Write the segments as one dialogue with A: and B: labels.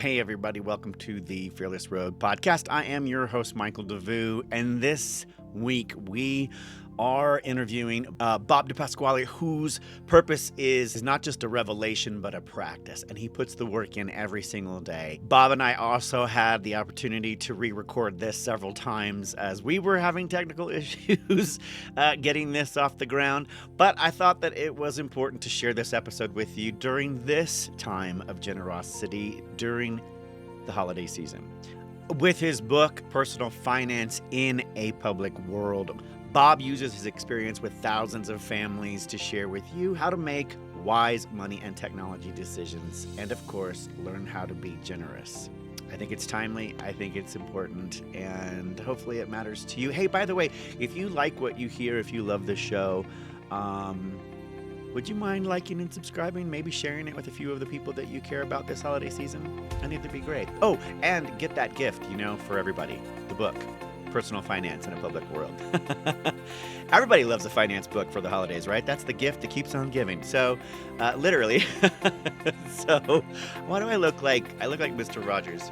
A: Hey, everybody. Welcome to the Fearless Road podcast. I am your host, Michael DeVue, and this week we are interviewing Bob Depasquale, whose purpose is not just a revelation, but a practice, and he puts the work in every single day. Bob and I also had the opportunity to re-record this several times as we were having technical issues getting this off the ground, but I thought that it was important to share this episode with you during this time of generosity, during the holiday season. With his book, Personal Finance in a Public World, Bob uses his experience with thousands of families to share with you how to make wise money and technology decisions, and of course, learn how to be generous. I think it's timely, I think it's important, and hopefully it matters to you. Hey, by the way, if you like what you hear, if you love the show, would you mind liking and subscribing, maybe sharing it with a few of the people that you care about this holiday season? I think that'd be great. Oh, and get that gift, for everybody, the book, Personal Finance in a Public World. Everybody loves a finance book for the holidays, right? That's the gift that keeps on giving. So, literally. So, why do I look like? I look like Mr. Rogers.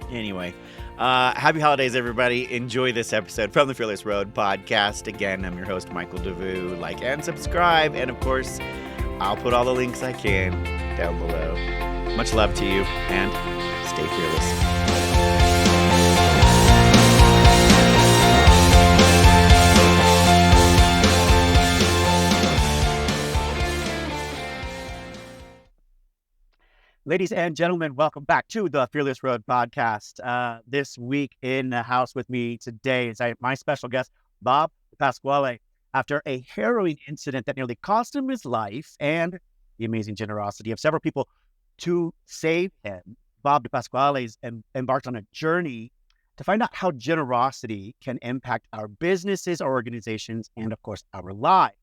A: Anyway, happy holidays, everybody. Enjoy this episode from the Fearless Road podcast. Again, I'm your host, Michael DeVue. Like and subscribe. And of course, I'll put all the links I can down below. Much love to you, and stay fearless. Ladies and gentlemen, welcome back to the Fearless Road podcast. This week in the house with me today is my special guest, Bob Depasquale. After a harrowing incident that nearly cost him his life and the amazing generosity of several people to save him, Bob Depasquale has embarked on a journey to find out how generosity can impact our businesses, our organizations, and of course, our lives.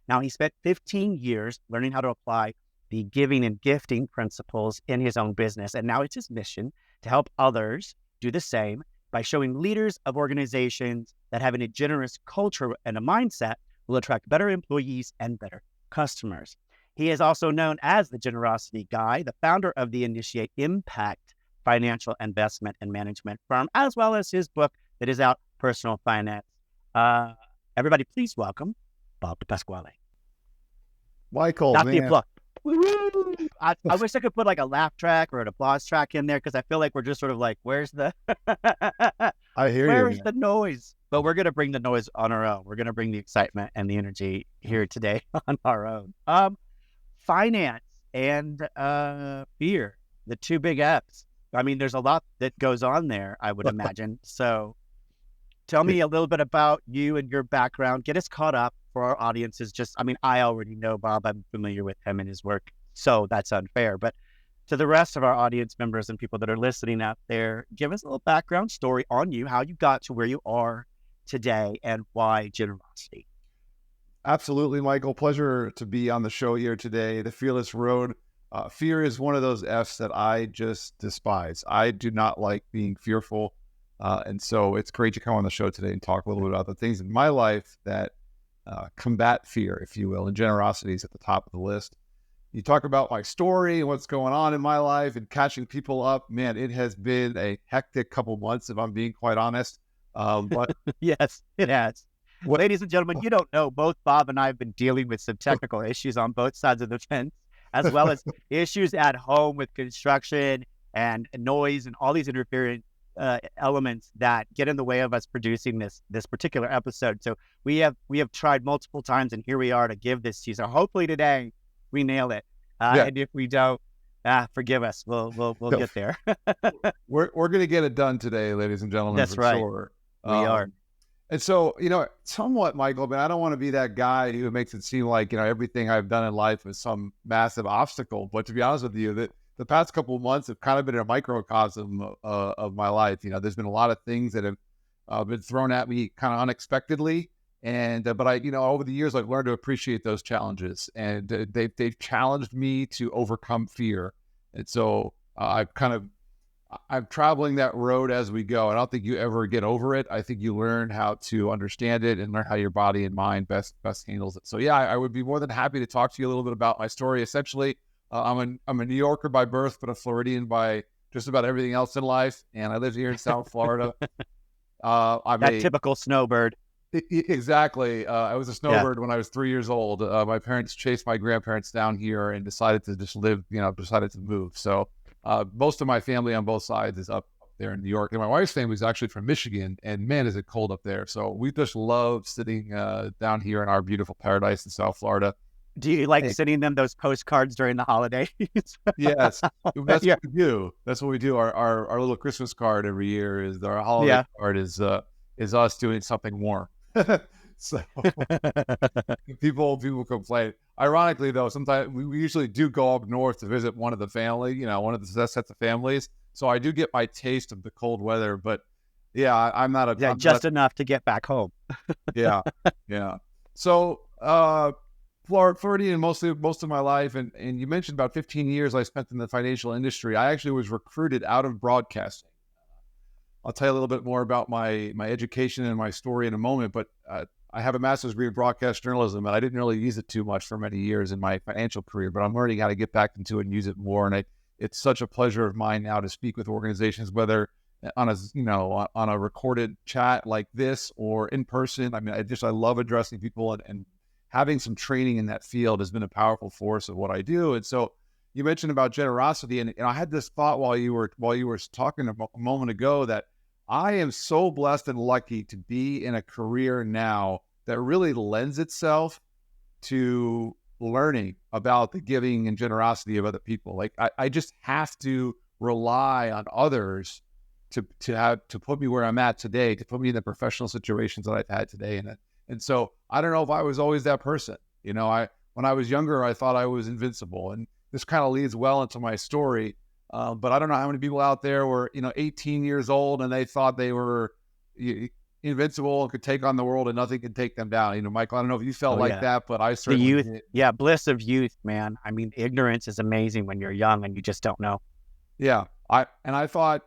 A: Now, he spent 15 years learning how to apply the giving and gifting principles in his own business. And now it's his mission to help others do the same by showing leaders of organizations that having a generous culture and a mindset will attract better employees and better customers. He is also known as the Generosity Guy, the founder of the Initiate Impact financial investment and management firm, as well as his book that is out, Personal Finance. Everybody, please welcome Bob Depasquale.
B: Michael,
A: Not
B: man.
A: the applause. Woo-hoo! I wish I could put like a laugh track or an applause track in there, because I feel like we're just sort of like, where's the
B: I hear
A: where's
B: you,
A: the noise? But we're going to bring the noise on our own. We're going to bring the excitement and the energy here today on our own. Finance and fear, the two big F's. I mean, there's a lot that goes on there, I would imagine. So tell me a little bit about you and your background. Get us caught up for our audiences. I already know Bob. I'm familiar with him and his work, so that's unfair. But to the rest of our audience members and people that are listening out there, give us a little background story on you, how you got to where you are today, and why generosity.
B: Absolutely, Michael. Pleasure to be on the show here today. The Fearless Road. Fear is one of those F's that I just despise. I do not like being fearful. And so it's great to come on the show today and talk a little bit about the things in my life that combat fear, if you will, and generosity is at the top of the list. You talk about my story and what's going on in my life and catching people up. Man, it has been a hectic couple months, if I'm being quite honest. But
A: yes, it has. Ladies and gentlemen, you don't know, both Bob and I have been dealing with some technical issues on both sides of the fence, as well as issues at home with construction and noise and all these interference elements that get in the way of us producing this particular episode. So we have tried multiple times, and here we are to give this to you. So hopefully today we nail it. And if we don't, forgive us. We'll get there.
B: We're going to get it done today, ladies and gentlemen.
A: That's right.
B: Sure.
A: We are.
B: And so, somewhat, Michael, but I don't want to be that guy who makes it seem like, everything I've done in life is some massive obstacle. But to be honest with you, the past couple of months have kind of been a microcosm of my life. There's been a lot of things that have been thrown at me kind of unexpectedly. But I, over the years, I've learned to appreciate those challenges, and they've challenged me to overcome fear. And so I'm traveling that road as we go. I don't think you ever get over it. I think you learn how to understand it and learn how your body and mind best handles it. So yeah, I would be more than happy to talk to you a little bit about my story. Essentially, I'm a New Yorker by birth, but a Floridian by just about everything else in life. And I live here in South Florida.
A: That typical snowbird.
B: Exactly. I was a snowbird when I was 3 years old. My parents chased my grandparents down here and decided to just live, decided to move. So most of my family on both sides is up there in New York. And my wife's family is actually from Michigan. And man, is it cold up there. So we just love sitting down here in our beautiful paradise in South Florida.
A: Do you like sending them those postcards during the holidays?
B: Yes, that's what we do. That's what we do. Our little Christmas card every year is our holiday card is us doing something warm. So people complain. Ironically, though, sometimes we usually do go up north to visit one of the family, one of the sets of families. So I do get my taste of the cold weather, but yeah, I'm not a
A: just enough to get back home.
B: Yeah. So Floridian most of my life, and you mentioned about 15 years I spent in the financial industry. I actually was recruited out of broadcasting. I'll tell you a little bit more about my education and my story in a moment, but I have a master's degree in broadcast journalism, and I didn't really use it too much for many years in my financial career, but I'm learning how to get back into it and use it more. And it's such a pleasure of mine now to speak with organizations, whether on a recorded chat like this or in person. I mean, I love addressing people, and having some training in that field has been a powerful force of what I do. And so you mentioned about generosity, and I had this thought while you were talking a moment ago that I am so blessed and lucky to be in a career now that really lends itself to learning about the giving and generosity of other people. Like I just have to rely on others to put me where I'm at today, to put me in the professional situations that I've had today. And so I don't know if I was always that person. When I was younger, I thought I was invincible, and this kind of leads well into my story. But I don't know how many people out there were, 18 years old and they thought they were invincible and could take on the world and nothing could take them down. Michael, I don't know if you felt that, but I certainly
A: the youth
B: did.
A: Yeah, bliss of youth, man. I mean, ignorance is amazing when you're young and you just don't know.
B: Yeah. I thought,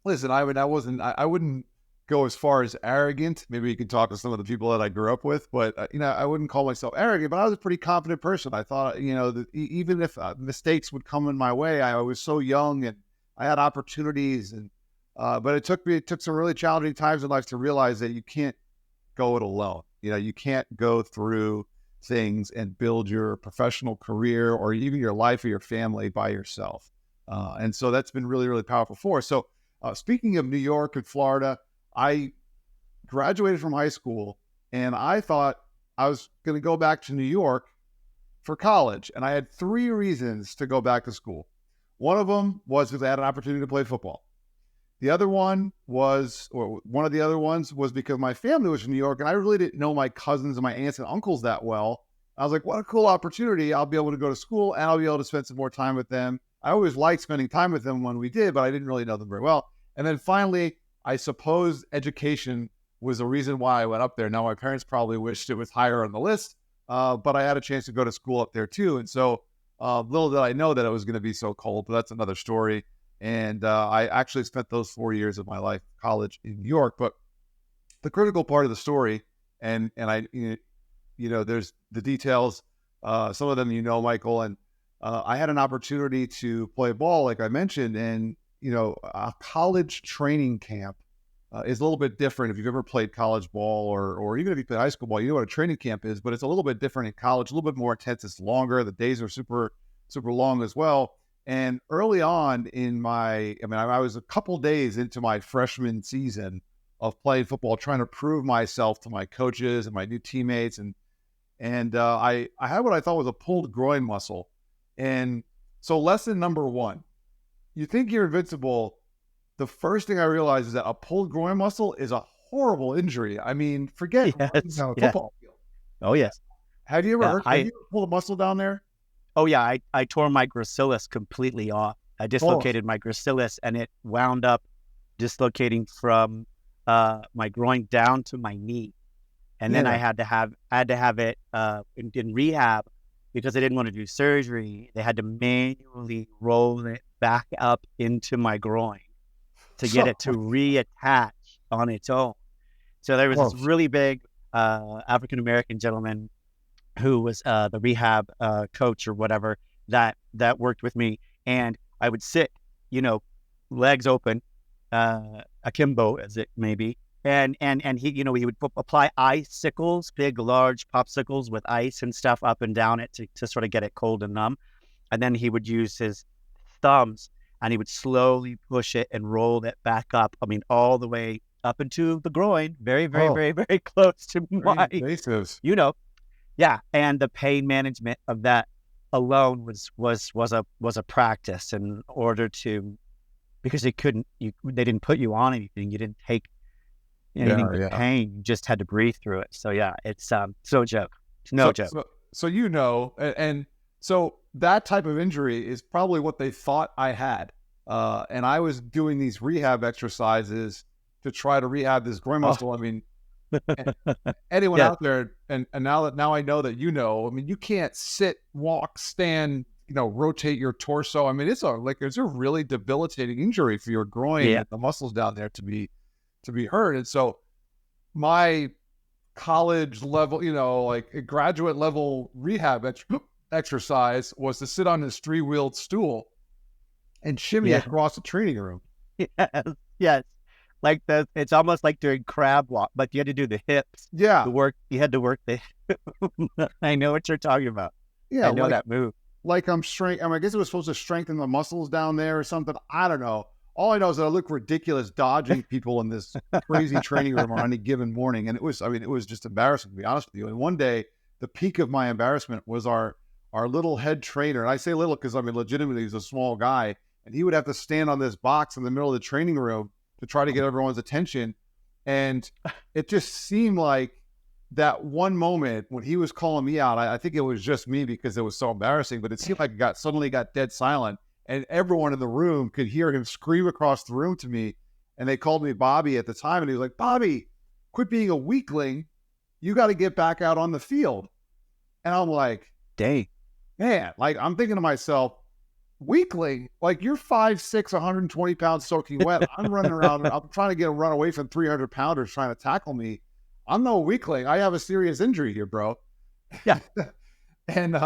B: listen, I wouldn't go as far as arrogant. Maybe you can talk to some of the people that I grew up with, but I wouldn't call myself arrogant, but I was a pretty confident person. I thought, that even if mistakes would come in my way, I was so young and I had opportunities, and but it took some really challenging times in life to realize that you can't go it alone. You can't go through things and build your professional career or even your life or your family by yourself. And so that's been really, really powerful for us. So speaking of New York and Florida, I graduated from high school and I thought I was going to go back to New York for college. And I had 3 reasons to go back to school. One of them was because I had an opportunity to play football. The other one was, or one of the other ones was because my family was from New York and I really didn't know my cousins and my aunts and uncles that well. I was like, what a cool opportunity. I'll be able to go to school and I'll be able to spend some more time with them. I always liked spending time with them when we did, but I didn't really know them very well. And then finally, I suppose education was the reason why I went up there. Now, my parents probably wished it was higher on the list, but I had a chance to go to school up there too. And so little did I know that it was going to be so cold, but that's another story. And I actually spent those 4 years of my life, college in New York. But the critical part of the story, and I, there's the details, some of them, Michael, and I had an opportunity to play ball, like I mentioned, and a college training camp is a little bit different. If you've ever played college ball or even if you play high school ball, you know what a training camp is, but it's a little bit different in college, a little bit more intense. It's longer. The days are super, super long as well. And early on I was a couple days into my freshman season of playing football, trying to prove myself to my coaches and my new teammates. And I had what I thought was a pulled groin muscle. And so lesson number 1, you think you're invincible. The first thing I realized is that a pulled groin muscle is a horrible injury. I mean, forget football field.
A: Oh, yes.
B: Have you ever have you ever pulled a muscle down there?
A: Oh, yeah. I tore my gracilis completely off. I dislocated my gracilis, and it wound up dislocating from my groin down to my knee. And then I had to have it in rehab because I didn't want to do surgery. They had to manually roll it back up into my groin to get it to reattach on its own. So there was this really big African-American gentleman who was the rehab coach or whatever that worked with me. And I would sit,
C: legs open, akimbo as it may be. And he, he would apply icicles, big, large popsicles with ice and stuff up and down it to sort of get it cold and numb. And then he would use his thumbs and he would slowly push it and roll it back up. I mean, all the way up into the groin, very, very, very, very close to my,
B: invasive.
C: Yeah. And the pain management of that alone was a practice in order to, because they didn't put you on anything. You didn't take anything but pain. You just had to breathe through it. So yeah, it's no joke. It's no joke.
B: So and so that type of injury is probably what they thought I had. And I was doing these rehab exercises to try to rehab this groin muscle. I mean, anyone out there, and now I know that I mean, you can't sit, walk, stand, rotate your torso. I mean, it's a really debilitating injury for your groin and the muscles down there to be hurt. And so my college level, like a graduate level rehab exercise was to sit on this 3-wheeled stool and shimmy across the training room.
C: Yes. Like it's almost like doing crab walk, but you had to do the hips.
B: Yeah.
C: You had to work the I know what you're talking about.
B: Yeah.
C: I know that move.
B: Like I guess it was supposed to strengthen the muscles down there or something. I don't know. All I know is that I look ridiculous dodging people in this crazy training room on any given morning. And it was just embarrassing, to be honest with you. And one day, the peak of my embarrassment was our little head trainer. And I say little because, I mean, legitimately, he's a small guy. And he would have to stand on this box in the middle of the training room to try to get everyone's attention. And it just seemed like that one moment when he was calling me out, I think it was just me because it was so embarrassing, but it seemed like it suddenly got dead silent. And everyone in the room could hear him scream across the room to me. And they called me Bobby at the time. And he was like, "Bobby, quit being a weakling. You got to get back out on the field." And I'm like,
C: dang,
B: man, like I'm thinking to myself, weakling, like you're 5'6", 120 pounds soaking wet. I'm running around. I'm trying to run away from 300 pounders trying to tackle me. I'm no weakling. I have a serious injury here, bro.
C: Yeah.
B: And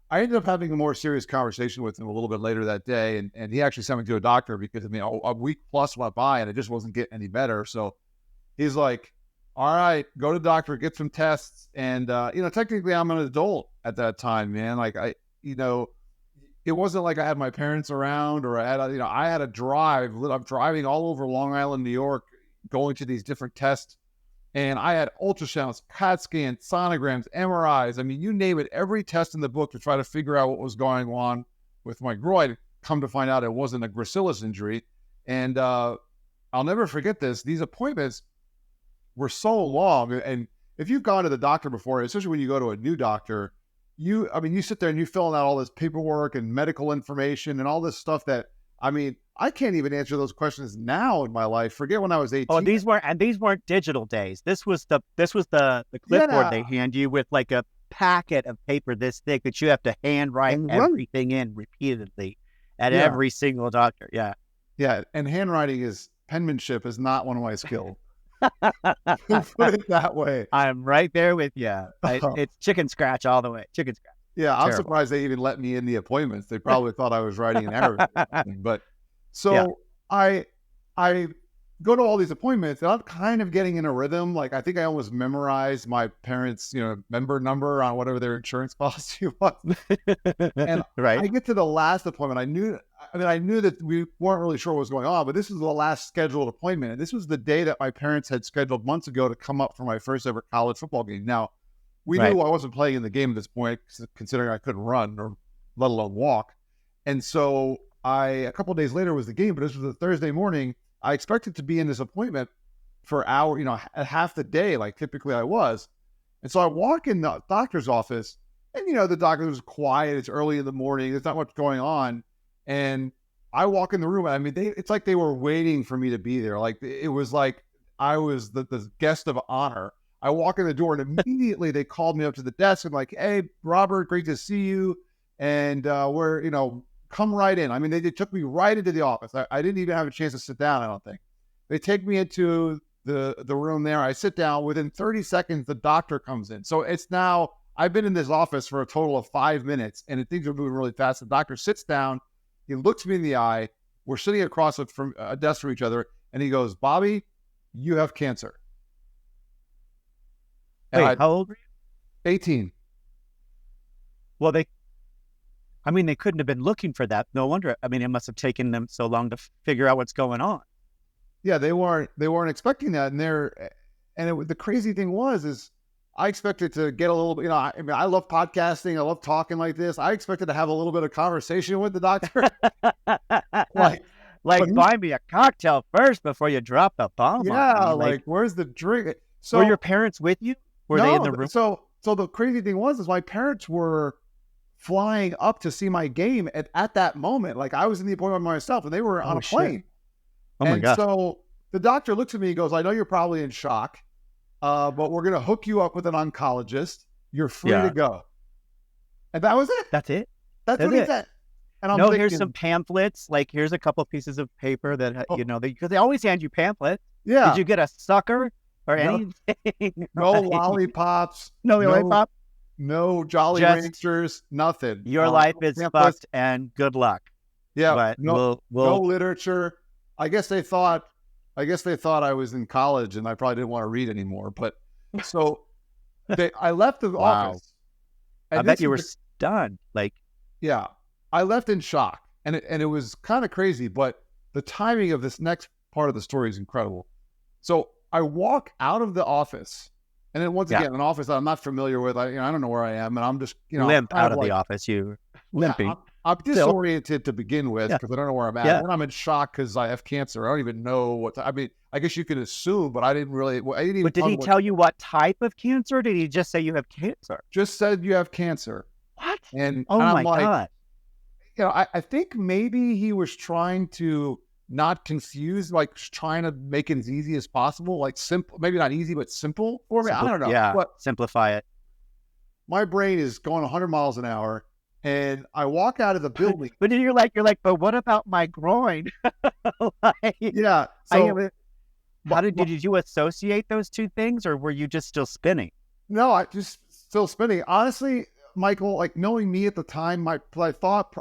B: I ended up having a more serious conversation with him a little bit later that day. And he actually sent me to a doctor because, I mean, a week plus went by and it just wasn't getting any better. So he's like, "All right, go to the doctor, get some tests." And, technically I'm an adult at that time, man. Like it wasn't like I had my parents around or I had a drive. I'm driving all over Long Island, New York, going to these different tests. And I had ultrasounds, CAT scans, sonograms, MRIs. I mean, you name it, every test in the book to try to figure out what was going on with my groin. Come to find out it wasn't a gracilis injury. And I'll never forget this. These appointments were so long. And if you've gone to the doctor before, especially when you go to a new doctor, you sit there and you fill out all this paperwork and medical information and all this stuff that, I mean, I can't even answer those questions now in my life. Forget when I was 18.
C: Oh, these weren't digital days. This was the clipboard they hand you with like a packet of paper this thick that you have to handwrite everything in repeatedly at every single doctor. Yeah.
B: Yeah. And penmanship is not one of my skills. Put it that way.
C: I'm right there with you. It's chicken scratch all the way. Chicken scratch.
B: Yeah, I'm surprised they even let me in the appointments. They probably thought I was writing an error. But so I go to all these appointments and I'm kind of getting in a rhythm. Like I think I almost memorized my parents' member number on whatever their insurance policy was. And I get to the last appointment. I knew that we weren't really sure what was going on, but this was the last scheduled appointment. And this was the day that my parents had scheduled months ago to come up for my first ever college football game. Now, we knew I wasn't playing in the game at this point, considering I couldn't run or let alone walk. And so a couple of days later was the game, but this was a Thursday morning. I expected to be in this appointment for an hour, half the day, like typically I was. And so I walk in the doctor's office and, the doctor was quiet. It's early in the morning. There's not much going on. And I walk in the room. I mean, it's like they were waiting for me to be there. Like it was like I was the guest of honor. I walk in the door and immediately they called me up to the desk and like, "Hey, Robert, great to see you. And come right in." I mean, they took me right into the office. I didn't even have a chance to sit down, I don't think. They take me into the room there. I sit down. Within 30 seconds, the doctor comes in. So it's now, I've been in this office for a total of 5 minutes and things are moving really fast. The doctor sits down. He looks me in the eye. We're sitting across from a desk from each other, and he goes, "Bobby, you have cancer." And
C: Wait, how old were you?
B: 18.
C: Well, they couldn't have been looking for that. No wonder. I mean, it must have taken them so long to figure out what's going on.
B: Yeah, they weren't expecting that, and the crazy thing is I expected to get a little bit, I mean, I love podcasting, I love talking like this. I expected to have a little bit of conversation with the doctor.
C: Like buy me a cocktail first before you drop the bomb.
B: Yeah,
C: on me.
B: like where's the drink? So
C: were your parents with you? Were they in the room?
B: So the crazy thing is my parents were flying up to see my game at that moment. Like I was in the appointment myself, and they were on a plane.
C: Oh my God.
B: So the doctor looks at me and goes, "I know you're probably in shock, but we're going to hook you up with an oncologist. You're free to go." And that was it.
C: That's it?
B: That's what he said. And I'm thinking,
C: here's some pamphlets. Like, here's a couple of pieces of paper that, because they always hand you pamphlets.
B: Yeah.
C: Did you get a sucker or anything?
B: No lollipops.
C: No lollipop?
B: No Jolly Ranchers. Nothing.
C: Your life is fucked and good luck.
B: Yeah.
C: But
B: no literature. I guess they thought I was in college and I probably didn't want to read anymore. But so I left the office.
C: I bet you were stunned. Like,
B: yeah, I left in shock, and it was kind of crazy. But the timing of this next part of the story is incredible. So I walk out of the office, and then once again, an office that I'm not familiar with. I don't know where I am, and I'm just
C: limp out of the office. You limping.
B: I'm disoriented to begin with because I don't know where I'm at. And I'm in shock because I have cancer. I don't even know what. I mean, I guess you could assume, but I didn't really.
C: But did he tell you what type of cancer? Or did he just say you have cancer?
B: Just said you have cancer.
C: What?
B: And
C: my God.
B: I think maybe he was trying to not confuse, like trying to make it as easy as possible, like simple, maybe not easy, but simple for me. I don't know.
C: Yeah,
B: but
C: simplify it.
B: My brain is going 100 miles an hour. And I walk out of the building.
C: But you're like, but what about my groin?
B: Yeah. So
C: did you associate those two things, or were you just still spinning?
B: No, I just still spinning. Honestly, Michael, like knowing me at the time, I thought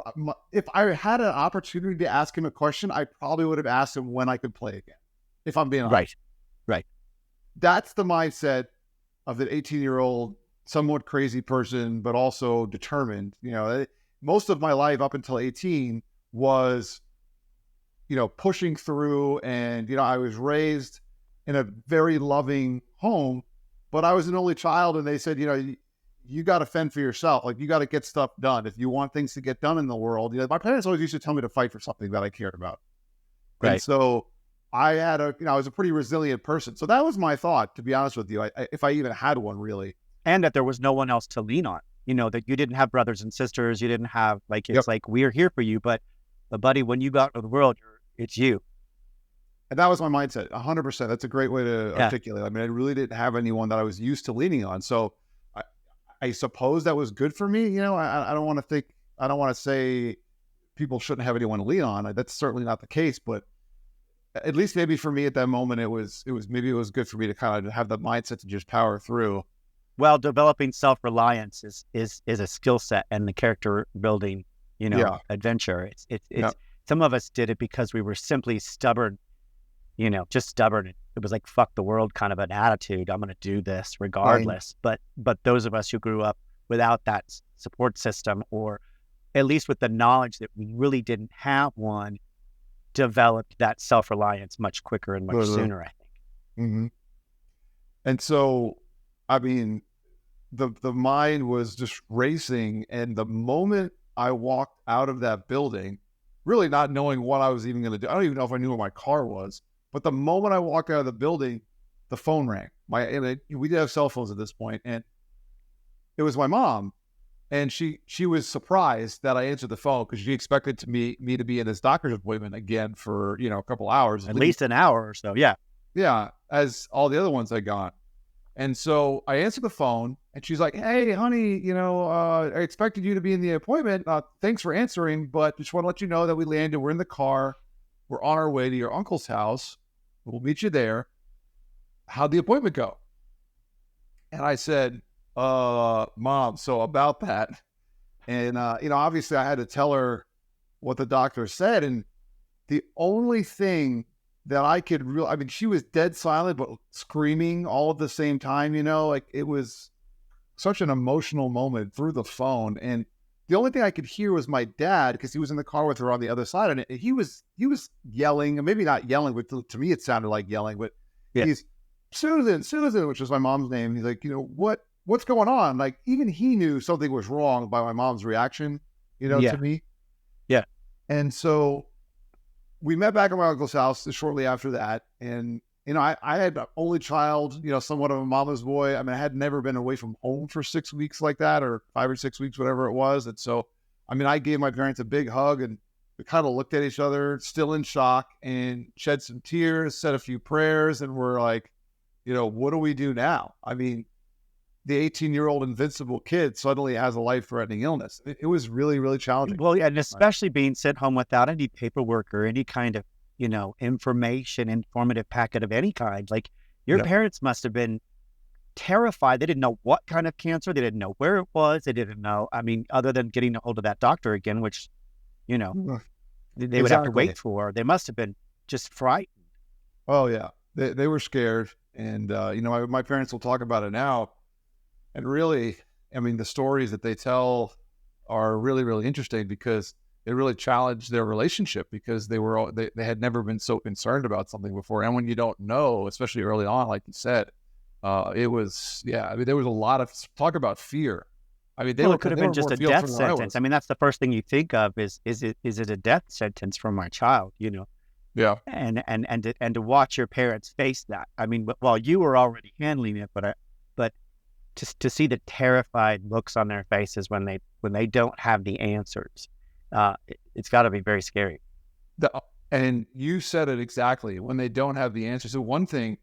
B: if I had an opportunity to ask him a question, I probably would have asked him when I could play again. If I'm being honest.
C: Right.
B: That's the mindset of the 18-year-old. Somewhat crazy person, but also determined. Most of my life up until 18 was, pushing through. And, I was raised in a very loving home, but I was an only child. And they said, you got to fend for yourself. Like, you got to get stuff done. If you want things to get done in the world, my parents always used to tell me to fight for something that I cared about. Right. And so I was a pretty resilient person. So that was my thought, to be honest with you, if I even had one, really.
C: And that there was no one else to lean on, that you didn't have brothers and sisters. You didn't have it's like, we're here for you. But buddy, when you got into the world, it's you.
B: And that was my mindset. 100%. That's a great way to articulate. I mean, I really didn't have anyone that I was used to leaning on. So I suppose that was good for me. I don't want to say people shouldn't have anyone to lean on. That's certainly not the case, but at least maybe for me at that moment, it was good for me to kind of have the mindset to just power through.
C: Well, developing self-reliance is a skill set and the character building, adventure. It's some of us did it because we were simply stubborn, just stubborn. It was like, fuck the world kind of an attitude. I'm going to do this regardless. Right. But those of us who grew up without that support system, or at least with the knowledge that we really didn't have one, developed that self-reliance much quicker and much sooner, I think.
B: Mm-hmm. And so, I mean, the mind was just racing. And the moment I walked out of that building, really not knowing what I was even going to do, I don't even know if I knew where my car was. But the moment I walked out of the building, the phone rang. We did have cell phones at this point, and it was my mom. And she was surprised that I answered the phone because she expected me to be in this doctor's appointment again for a couple hours,
C: at least an hour or so.
B: Yeah, as all the other ones I got. And so I answered the phone, and she's like, "Hey, honey, I expected you to be in the appointment. Thanks for answering, but just want to let you know that we landed. We're in the car. We're on our way to your uncle's house. We'll meet you there. How'd the appointment go?" And I said, "Mom, so about that." And, obviously I had to tell her what the doctor said. And the only thing that I could I mean, she was dead silent, but screaming all at the same time, like it was such an emotional moment through the phone. And the only thing I could hear was my dad, because he was in the car with her on the other side. And he was yelling, and maybe not yelling, but to me, it sounded like yelling, but he's Susan, which was my mom's name. He's like, what's going on? Like, even he knew something was wrong by my mom's reaction, to me.
C: Yeah.
B: And so we met back at my uncle's house shortly after that. And, I had an only child, somewhat of a mama's boy. I mean, I had never been away from home for 6 weeks like that, or 5 or 6 weeks, whatever it was. And so, I mean, I gave my parents a big hug, and we kind of looked at each other, still in shock, and shed some tears, said a few prayers, and we're like, what do we do now? I mean, the 18-year-old invincible kid suddenly has a life-threatening illness. It was really, really challenging.
C: Well, and especially being sent home without any paperwork or any kind of, informative packet of any kind. Like, your parents must have been terrified. They didn't know what kind of cancer. They didn't know where it was. They didn't know, I mean, other than getting a hold of that doctor again, which, they would have to wait for. They must have been just frightened.
B: Oh, yeah. They were scared. And, my parents will talk about it now. And really, I mean, the stories that they tell are really, really interesting, because it really challenged their relationship, because they had never been so concerned about something before. And when you don't know, especially early on, like you said, it was, I mean, there was a lot of talk about fear. I mean,
C: it could have been just a death sentence. I mean, that's the first thing you think of is it a death sentence for my child,
B: Yeah.
C: And to watch your parents face that. I mean, while you were already handling it, but to see the terrified looks on their faces when they don't have the answers, it's got to be very scary.
B: And you said it exactly, when they don't have the answers. So one thing,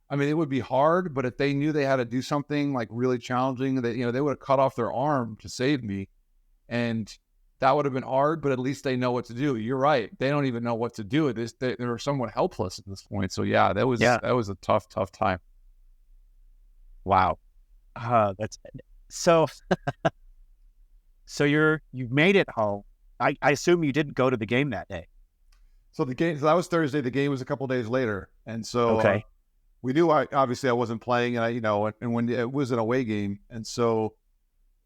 B: I mean, it would be hard, but if they knew they had to do something like really challenging, that they would have cut off their arm to save me, and that would have been hard. But at least they know what to do. You're right; they don't even know what to do. They're somewhat helpless at this point. So that was a tough time.
C: Wow. That's so. So you've made it home. I assume you didn't go to the game that day.
B: So that was Thursday. The game was a couple of days later, and so
C: okay.
B: We knew obviously I wasn't playing, and and when it was an away game, and so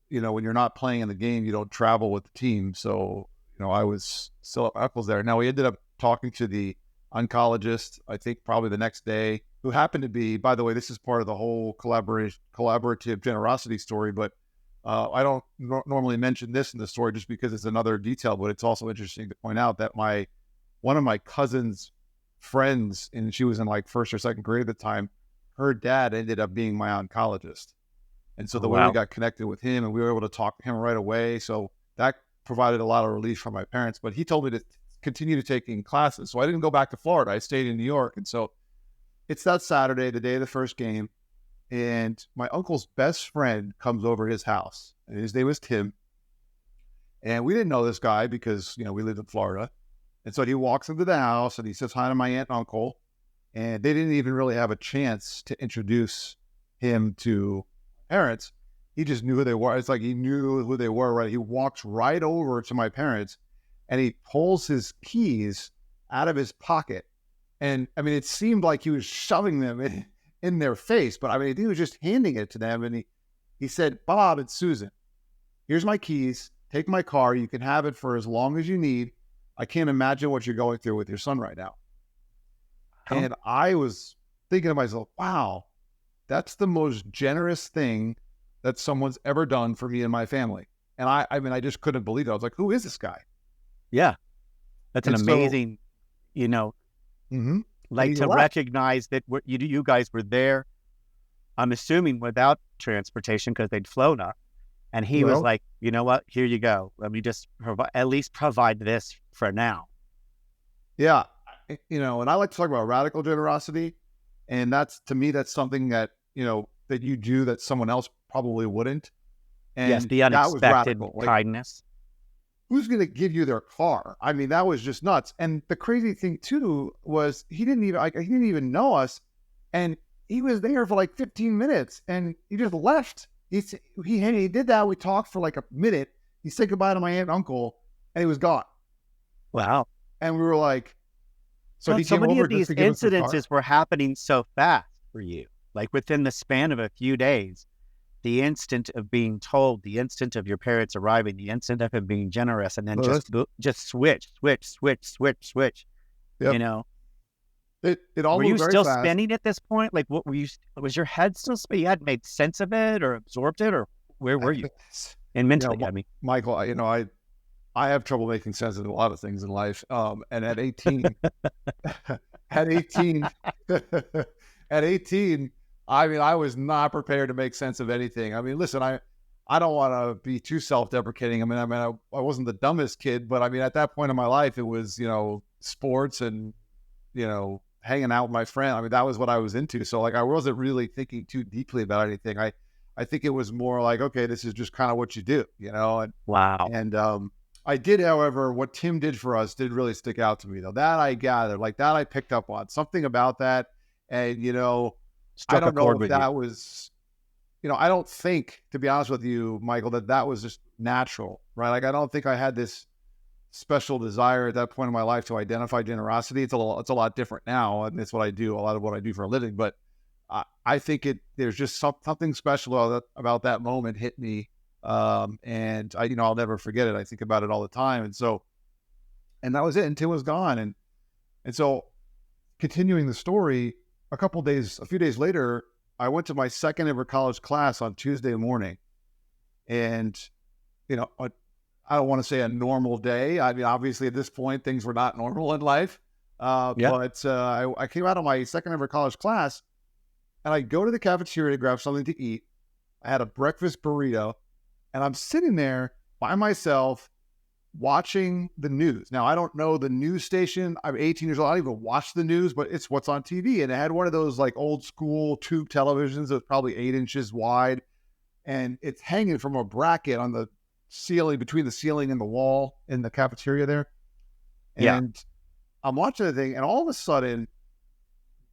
B: when you're not playing in the game, you don't travel with the team. So I was still at my uncle's there. Now we ended up talking to the oncologist, I think probably the next day, who happened to be, by the way, this is part of the whole collaborative generosity story, but I don't normally mention this in the story just because it's another detail, but it's also interesting to point out that one of my cousin's friends, and she was in like first or second grade at the time, her dad ended up being my oncologist. And so the way we got connected with him, and we were able to talk to him right away. So that provided a lot of relief for my parents, but he told me to continue to taking classes. So I didn't go back to Florida. I stayed in New York. And so it's that Saturday, the day of the first game. And my uncle's best friend comes over his house, and his name was Tim. And we didn't know this guy because, we lived in Florida. And so he walks into the house and he says hi to my aunt and uncle. And they didn't even really have a chance to introduce him to parents. He just knew who they were. It's like he knew who they were, right? He walks right over to my parents and he pulls his keys out of his pocket. And I mean, it seemed like he was shoving them in their face, but I mean, he was just handing it to them. And he said, "Bob and Susan, here's my keys. Take my car. You can have it for as long as you need. I can't imagine what you're going through with your son right now." And I was thinking to myself, wow, that's the most generous thing that someone's ever done for me and my family. And I mean, I just couldn't believe it. I was like, who is this guy?
C: Yeah. That's an amazing, like to recognize that you guys were there, I'm assuming without transportation because they'd flown up. And he was like, you know what? Here you go. Let me just at least provide this for now.
B: Yeah. And I like to talk about radical generosity. And to me, that's something that, that you do that someone else probably wouldn't. And
C: yes, the unexpected kindness.
B: Who's going to give you their car? I mean, that was just nuts. And the crazy thing too was he didn't even know us. And he was there for like 15 minutes and he just left. He did that. We talked for like a minute. He said goodbye to my aunt and uncle and he was gone.
C: Wow.
B: And we were like, So he
C: So
B: came
C: many
B: over
C: of
B: just
C: these
B: to give us the car.
C: incidences were happening so fast for you, like within the span of a few days. The instant of being told, the instant of your parents arriving, the instant of him being generous, and then
B: So that's,
C: just switch.
B: yep.
C: You know,
B: It all
C: were
B: moved
C: you
B: very
C: still
B: fast.
C: spinning at this point? Like, what were you? Was your head still spinning? You hadn't made sense of it or absorbed it, or where were you? And mentally, I mean,
B: Michael, I have trouble making sense of a lot of things in life. And at 18, at 18, at 18, I was not prepared to make sense of anything. I mean, listen, I don't want to be too self-deprecating. I wasn't the dumbest kid, but at that point in my life, it was, sports and, hanging out with my friend. That was what I was into. So like, I wasn't really thinking too deeply about anything. I think it was more like, okay, this is just kind of what you do,
C: wow.
B: and I did, however, what Tim did for us did really stick out to me, though. That I gathered, like that I picked up on something about that. And, I
C: Struck a
B: don't know
C: chord
B: if
C: with you.
B: that was, I don't think, to be honest with you, Michael, that was just natural, right? Like, I don't think I had this special desire at that point in my life to identify generosity. It's a lot different now. And it's what I do, a lot of what I do for a living. But I think there's just something special about that moment hit me. And I'll never forget it. I think about it all the time. And that was it. And Tim was gone. And so continuing the story, a few days later, I went to my second ever college class on Tuesday morning. And, I don't want to say a normal day. Obviously at this point, things were not normal in life. But I came out of my second ever college class and I go to the cafeteria to grab something to eat. I had a breakfast burrito. And I'm sitting there by myself watching the news. Now, I don't know the news station. I'm 18 years old. I don't even watch the news, but it's what's on TV. And it had one of those like old school tube televisions that was probably 8 inches wide. And it's hanging from a bracket on the ceiling, between the ceiling and the wall in the cafeteria there. And I'm watching the thing, and all of a sudden,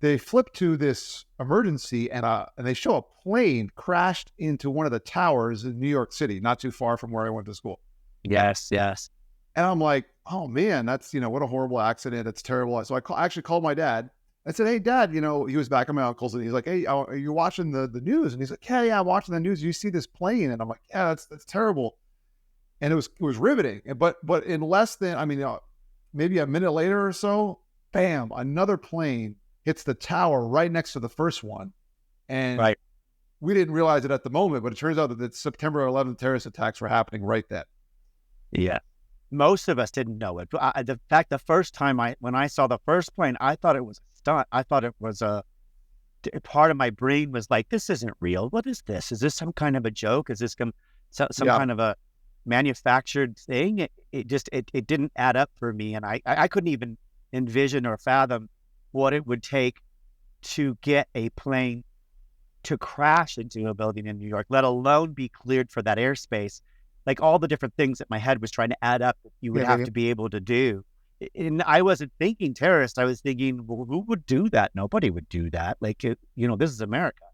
B: they flip to this emergency and they show a plane crashed into one of the towers in New York City, not too far from where I went to school.
C: Yes.
B: And I'm like, oh man, that's, what a horrible accident. That's terrible. So I actually called my dad. I said, hey dad, he was back at my uncle's and he's like, hey, are you watching the news? And he's like, yeah, I'm watching the news. You see this plane? And I'm like, yeah, that's terrible. And it was riveting. But in less than, maybe a minute later or so, bam, another plane hits the tower right next to the first one. And we didn't realize it at the moment, but it turns out that the September 11th terrorist attacks were happening right then.
C: Yeah. Most of us didn't know it. The fact, the first time when I saw the first plane, I thought it was a stunt. I thought it was part of my brain was like, this isn't real. What is this? Is this some kind of a joke? Is this some kind of a manufactured thing? It didn't add up for me. And I couldn't even envision or fathom what it would take to get a plane to crash into a building in New York, let alone be cleared for that airspace. Like all the different things that my head was trying to add up that you would have to be able to do. And I wasn't thinking terrorist. I was thinking, well, who would do that? Nobody would do that. Like, this is America.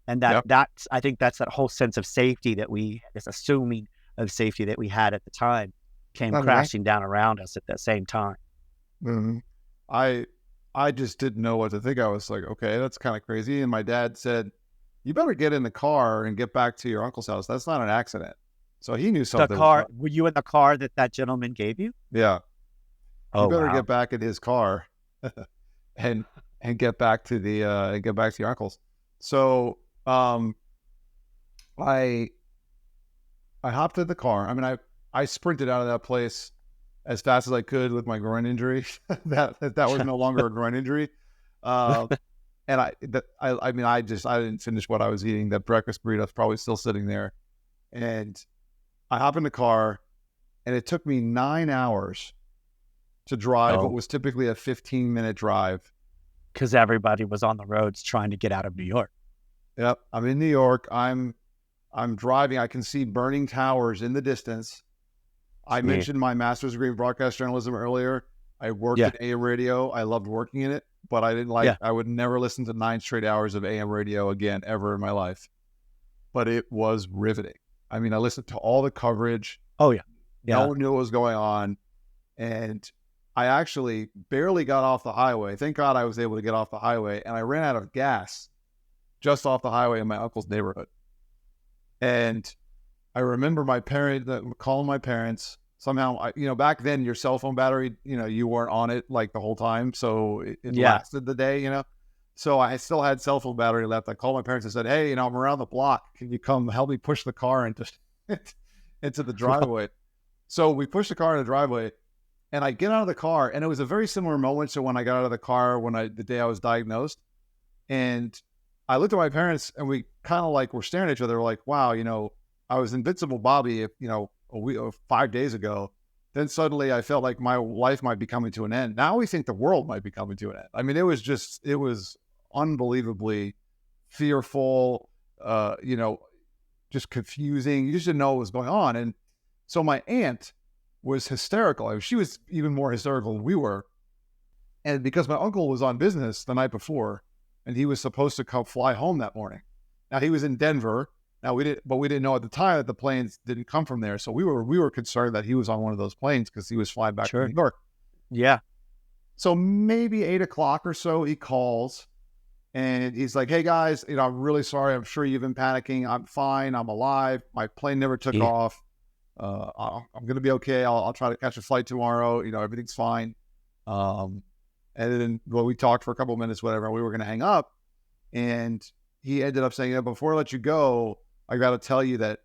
C: And that's, I think that's that whole sense of safety that this assuming of safety that we had at the time came crashing down around us at the same time.
B: Mm-hmm. I just didn't know what to think. I was like, okay, that's kind of crazy. And my dad said, you better get in the car and get back to your uncle's house. That's not an accident. So he knew something.
C: Were you in the car that gentleman gave you?
B: Yeah.
C: Oh,
B: you better get back in his car and get back to your uncle's. So I hopped in the car. I sprinted out of that place as fast as I could with my groin injury. that was no longer a groin injury. And I didn't finish what I was eating. That breakfast burrito is probably still sitting there. And I hop in the car, and it took me 9 hours to drive what was typically a 15-minute drive.
C: Because everybody was on the roads trying to get out of New York.
B: Yep. I'm in New York. I'm driving. I can see burning towers in the distance. I mentioned my master's degree in broadcast journalism earlier. I worked at AM radio. I loved working in it, but I didn't I would never listen to 9 straight hours of AM radio again, ever in my life. But it was riveting. I listened to all the coverage.
C: Oh, yeah.
B: No one knew what was going on. And I actually barely got off the highway. Thank God I was able to get off the highway, and I ran out of gas just off the highway in my uncle's neighborhood. And I remember calling my parents. Somehow, back then your cell phone battery, you weren't on it like the whole time, so it lasted the day. So I still had cell phone battery left. I called my parents and said, "Hey, I'm around the block. Can you come help me push the car into the driveway?" So we pushed the car in the driveway, and I get out of the car, and it was a very similar moment to when I got out of the car the day I was diagnosed. And I looked at my parents, and we kind of like were staring at each other, like, "Wow, I was invincible Bobby, a week or 5 days ago. Then suddenly I felt like my life might be coming to an end. Now we think the world might be coming to an end." I mean, it was unbelievably fearful, just confusing. You just didn't know what was going on. And so my aunt was hysterical. I mean, she was even more hysterical than we were. And because my uncle was on business the night before, and he was supposed to fly home that morning. Now he was in Denver. Now we didn't know at the time that the planes didn't come from there. So we were concerned that he was on one of those planes because he was flying back to New York.
C: Yeah.
B: So maybe 8:00 or so, he calls and he's like, "Hey guys, I'm really sorry. I'm sure you've been panicking. I'm fine. I'm alive. My plane never took off. I'm going to be okay. I'll try to catch a flight tomorrow. Everything's fine." And then, we talked for a couple of minutes, whatever, and we were going to hang up. And he ended up saying, "Before I let you go, I got to tell you that,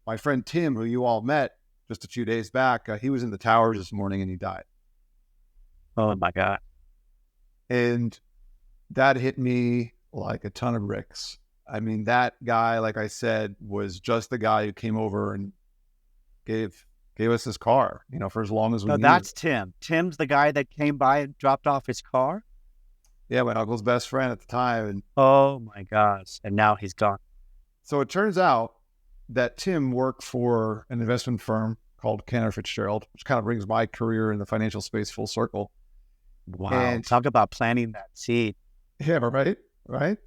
B: my friend Tim, who you all met just a few days back, he was in the towers this morning and he died."
C: Oh my God.
B: And that hit me like a ton of bricks. I mean, that guy, like I said, was just the guy who came over and gave us his car, for as long as we needed.
C: That's Tim. Tim's the guy that came by and dropped off his car?
B: Yeah, my uncle's best friend at the time. And
C: oh my gosh. And now he's gone.
B: So it turns out that Tim worked for an investment firm called Cannerford Sherald, which kind of brings my career in the financial space full circle.
C: Wow.
B: And
C: talk about planting that seed.
B: Yeah, right.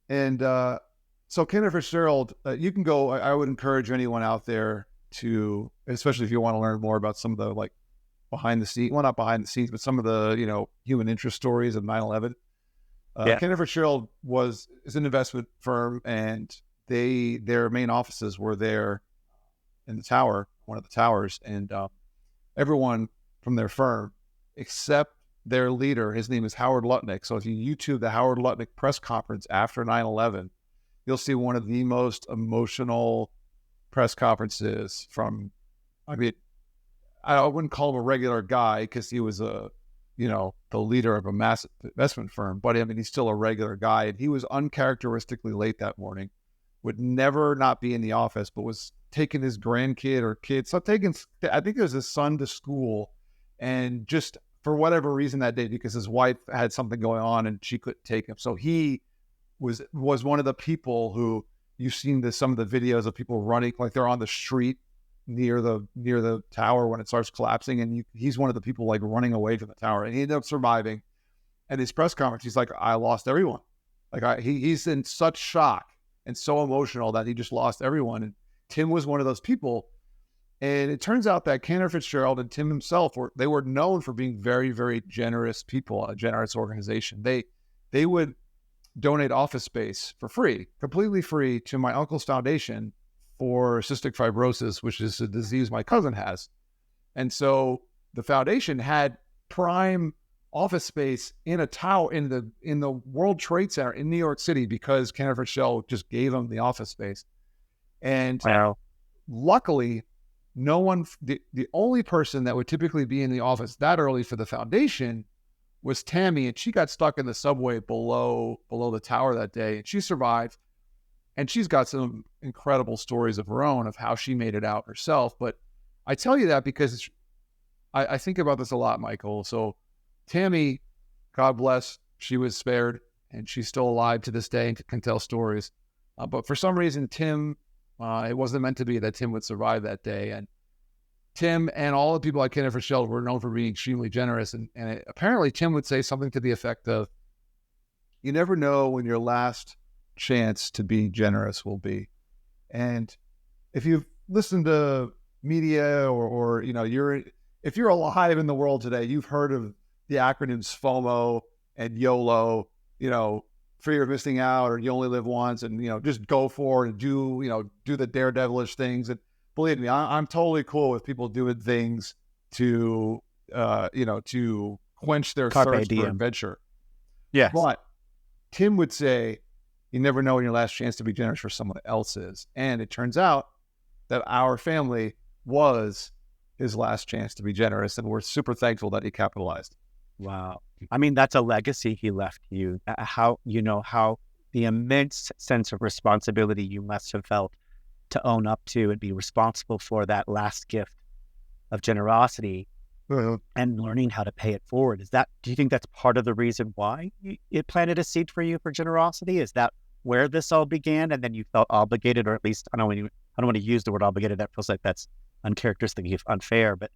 B: And so Cannerford Sherald, you can go. I would encourage anyone out there to, especially if you want to learn more about some of the behind the scenes, well, not behind the scenes, but some of the human interest stories of 9/11. Cannerford Sherald is an investment firm, and their main offices were there in the tower, one of the towers, and everyone from their firm except their leader, his name is Howard Lutnick. So if you YouTube the Howard Lutnick press conference after 9/11, you'll see one of the most emotional press conferences from, I mean, I wouldn't call him a regular guy because he was the leader of a massive investment firm, but I mean, he's still a regular guy. And he was uncharacteristically late that morning, would never not be in the office, but was taking his grandkid or kid. So I think it was his son to school, and just for whatever reason that day, because his wife had something going on and she couldn't take him. So he was one of the people who you've seen some of the videos of people running, like they're on the street near the tower when it starts collapsing. And he's one of the people running away from the tower, and he ended up surviving. And his press conference, he's like, "I lost everyone." He's in such shock and so emotional that he just lost everyone. And Tim was one of those people. And it turns out that Cannerford Sherald and Tim himself were known for being very, very generous people, a generous organization. They would donate office space for free, completely free, to my uncle's foundation for cystic fibrosis, which is a disease my cousin has. And so the foundation had prime office space in a tower in the World Trade Center in New York City because Cannerford Sherald just gave them the office space. And luckily, the only person that would typically be in the office that early for the foundation was Tammy, and she got stuck in the subway below the tower that day, and she survived. And she's got some incredible stories of her own of how she made it out herself. But I tell you that because I think about this a lot, Michael. So Tammy, God bless, she was spared, and she's still alive to this day and can tell stories. But for some reason, Tim, it wasn't meant to be that Tim would survive that day. And Tim and all the people at Cannerford Sherald were known for being extremely generous. And apparently Tim would say something to the effect of, "You never know when your last chance to be generous will be." And if you've listened to media or you're if you're alive in the world today, you've heard of the acronyms FOMO and YOLO, fear of missing out, or you only live once, and, just go for it and do the daredevilish things. And believe me, I'm totally cool with people doing things to, to quench their
C: Carpe
B: thirst
C: diem.
B: for adventure.
C: Yes.
B: But Tim would say, you never know when your last chance to be generous for someone else is. And it turns out that our family was his last chance to be generous, and we're super thankful that he capitalized.
C: Wow. I mean, that's a legacy he left you. How the immense sense of responsibility you must have felt to own up to and be responsible for that last gift of generosity and learning how to pay it forward. Do you think that's part of the reason why it planted a seed for you for generosity? Is that where this all began, and then you felt obligated, or at least, I don't want to use the word obligated. That feels like that's uncharacteristic, unfair, but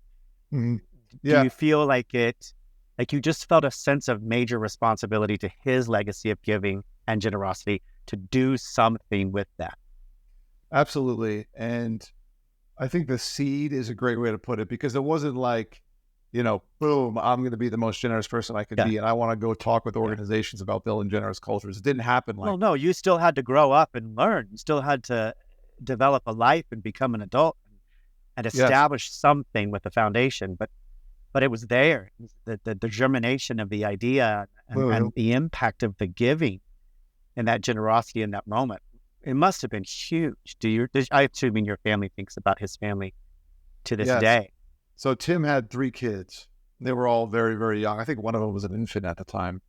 C: do you feel like you just felt a sense of major responsibility to his legacy of giving and generosity to do something with that?
B: Absolutely. And I think the seed is a great way to put it, because it wasn't like, boom, I'm going to be the most generous person I could be, and I want to go talk with organizations about building generous cultures. It didn't happen like that.
C: Well, no, you still had to grow up and learn. You still had to develop a life and become an adult and establish something with the foundation. But it was there, the germination of the idea and the impact of the giving and that generosity in that moment. It must have been huge. I assume your family thinks about his family to this day.
B: So Tim had 3 kids. They were all very, very young. I think one of them was an infant at the time.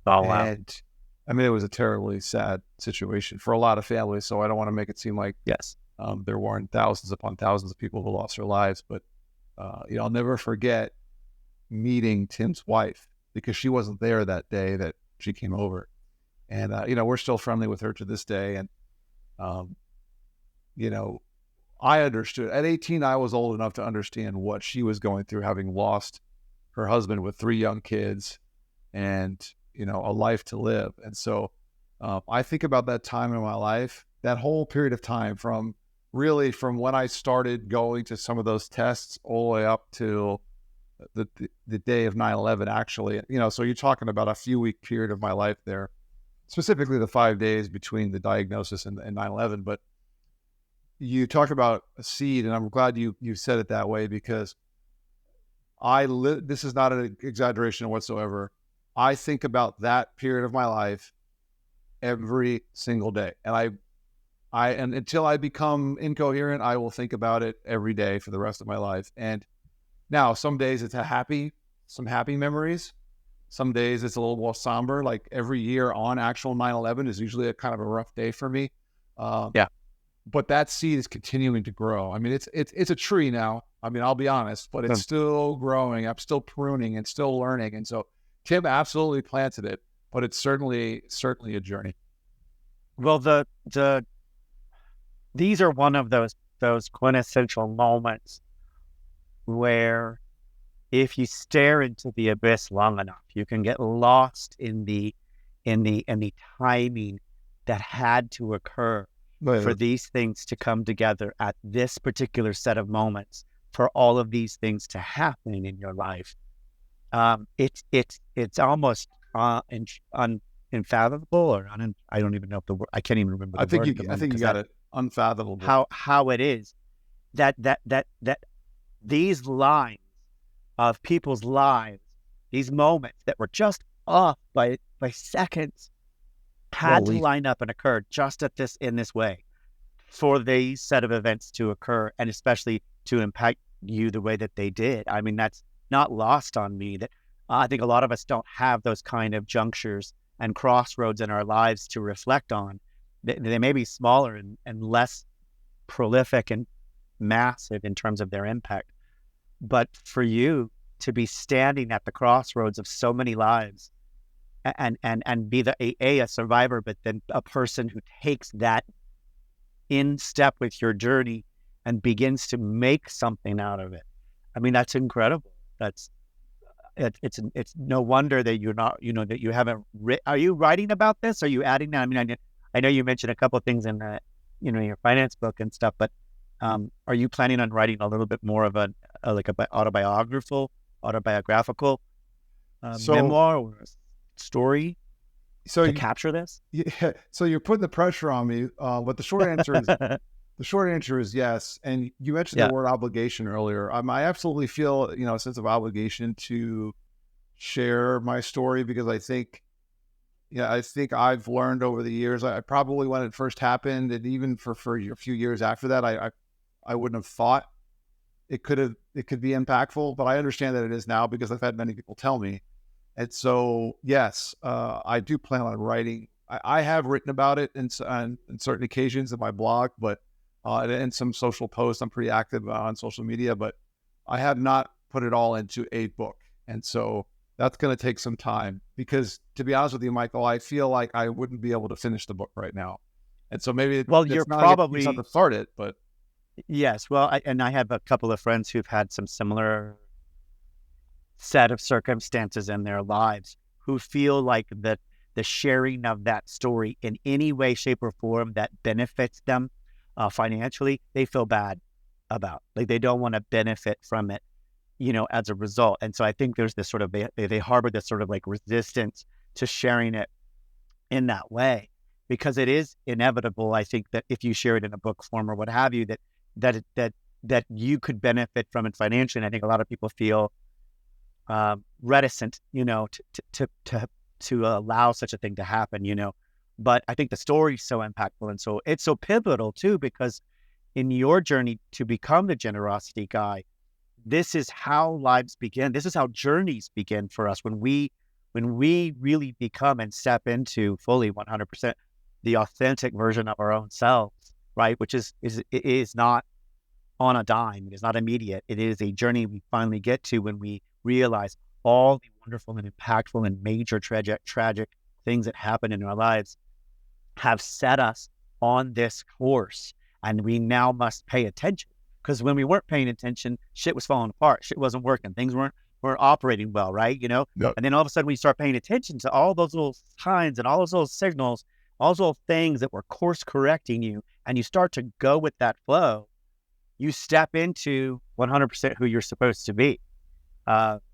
C: Oh, wow.
B: And I mean, it was a terribly sad situation for a lot of families. So I don't want to make it seem like there weren't thousands upon thousands of people who lost their lives. But, I'll never forget meeting Tim's wife, because she wasn't there that day that she came over. And, we're still friendly with her to this day. And, I understood. At 18, I was old enough to understand what she was going through, having lost her husband with 3 young kids and, a life to live. And so I think about that time in my life, that whole period of time from when I started going to some of those tests all the way up to the day of 9/11, actually. So you're talking about a few week period of my life there, specifically the 5 days between the diagnosis and 9/11. But you talk about a seed, and I'm glad you said it that way, because this is not an exaggeration whatsoever. I think about that period of my life every single day. And and until I become incoherent, I will think about it every day for the rest of my life. And now some days it's some happy memories. Some days it's a little more somber. Like every year on actual 9/11 is usually a kind of a rough day for me. But that seed is continuing to grow. I mean, it's a tree now. I mean, I'll be honest, but it's still growing. I'm still pruning and still learning. And so Tim absolutely planted it, but it's certainly a journey.
C: Well, these are one of those quintessential moments where if you stare into the abyss long enough, you can get lost in the timing that had to occur for these things to come together at this particular set of moments, for all of these things to happen in your life. It's almost unfathomable, or I don't even know if the word. I can't even remember.
B: I think you got it. Unfathomable.
C: How it is that these lines of people's lives, these moments that were just off by seconds, had to line up and occur just in this way for these set of events to occur, and especially to impact you the way that they did. I mean, that's not lost on me. That I think a lot of us don't have those kind of junctures and crossroads in our lives to reflect on. They may be smaller and less prolific and massive in terms of their impact, but for you to be standing at the crossroads of so many lives, and be a survivor, but then a person who takes that in step with your journey and begins to make something out of it. I mean, that's incredible. It's no wonder that you're not, that you haven't are you writing about this? Are you adding that? I mean, I know you mentioned a couple of things in your finance book and stuff, but are you planning on writing a little bit more of like a autobiographical
B: So,
C: memoir or a story
B: so
C: to
B: you,
C: capture this?
B: yeah, so you're putting the pressure on me. But the short answer is yes. And you mentioned the
C: Yeah.
B: word obligation earlier. I absolutely feel, a sense of obligation to share my story because I think I've learned over the years. I probably when it first happened, and even for a few years after that, I wouldn't have thought it could be impactful, but I understand that it is now because I've had many people tell me. And so, yes, I do plan on writing. I have written about it on certain occasions in my blog, but and some social posts. I'm pretty active on social media, but I have not put it all into a book. And so that's going to take some time because, to be honest with you, Michael, I feel like I wouldn't be able to finish the book right now. And so maybe
C: Well, you're
B: it's not a good excuse not
C: probably
B: to start it, but
C: yes. Well, I have a couple of friends who've had some similar set of circumstances in their lives who feel like that the sharing of that story in any way, shape, or form that benefits them financially, they feel bad about. Like they don't want to benefit from it, as a result. And so I think there's this sort of they harbor this sort of like resistance to sharing it in that way because it is inevitable. I think that if you share it in a book form or what have you, that you could benefit from it financially. And I think a lot of people feel reticent, to allow such a thing to happen. But I think the story is so impactful and so it's so pivotal too, because in your journey to become the generosity guy, this is how lives begin. This is how journeys begin for us when we really become and step into fully 100% the authentic version of our own selves, right? Which is not on a dime. It is not immediate. It is a journey we finally get to when we realize all the wonderful and impactful and major tragic things that happen in our lives have set us on this course. And we now must pay attention. Because when we weren't paying attention, shit was falling apart. Shit wasn't working. Things weren't operating well, right?
B: no.
C: And then all of a sudden we start paying attention to all those little signs and all those little signals, all those little things that were course correcting you, and you start to go with that flow. You step into 100% who you're supposed to be.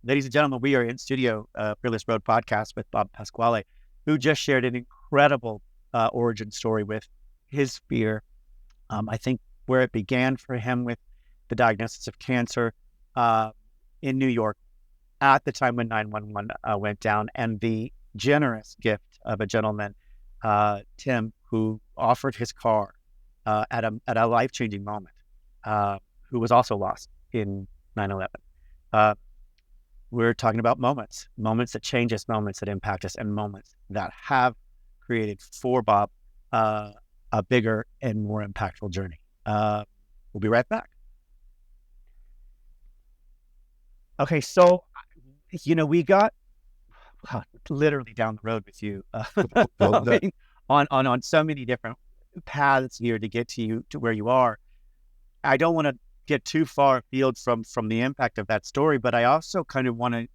C: Ladies and gentlemen, we are in studio, Fearless Road podcast with Bob Depasquale, who just shared an incredible origin story with his fear. I think where it began for him with the diagnosis of cancer in New York at the time when 911 went down, and the generous gift of a gentleman, Tim, who offered his car at a life-changing moment, who was also lost in 9/11. We're talking about moments that change us, moments that impact us, and moments that have created for Bob a bigger and more impactful journey. We'll be right back. Okay, so we got literally down the road with you on so many different paths here to get to you to where you are. I don't want to get too far afield from the impact of that story, but I also kind of want to,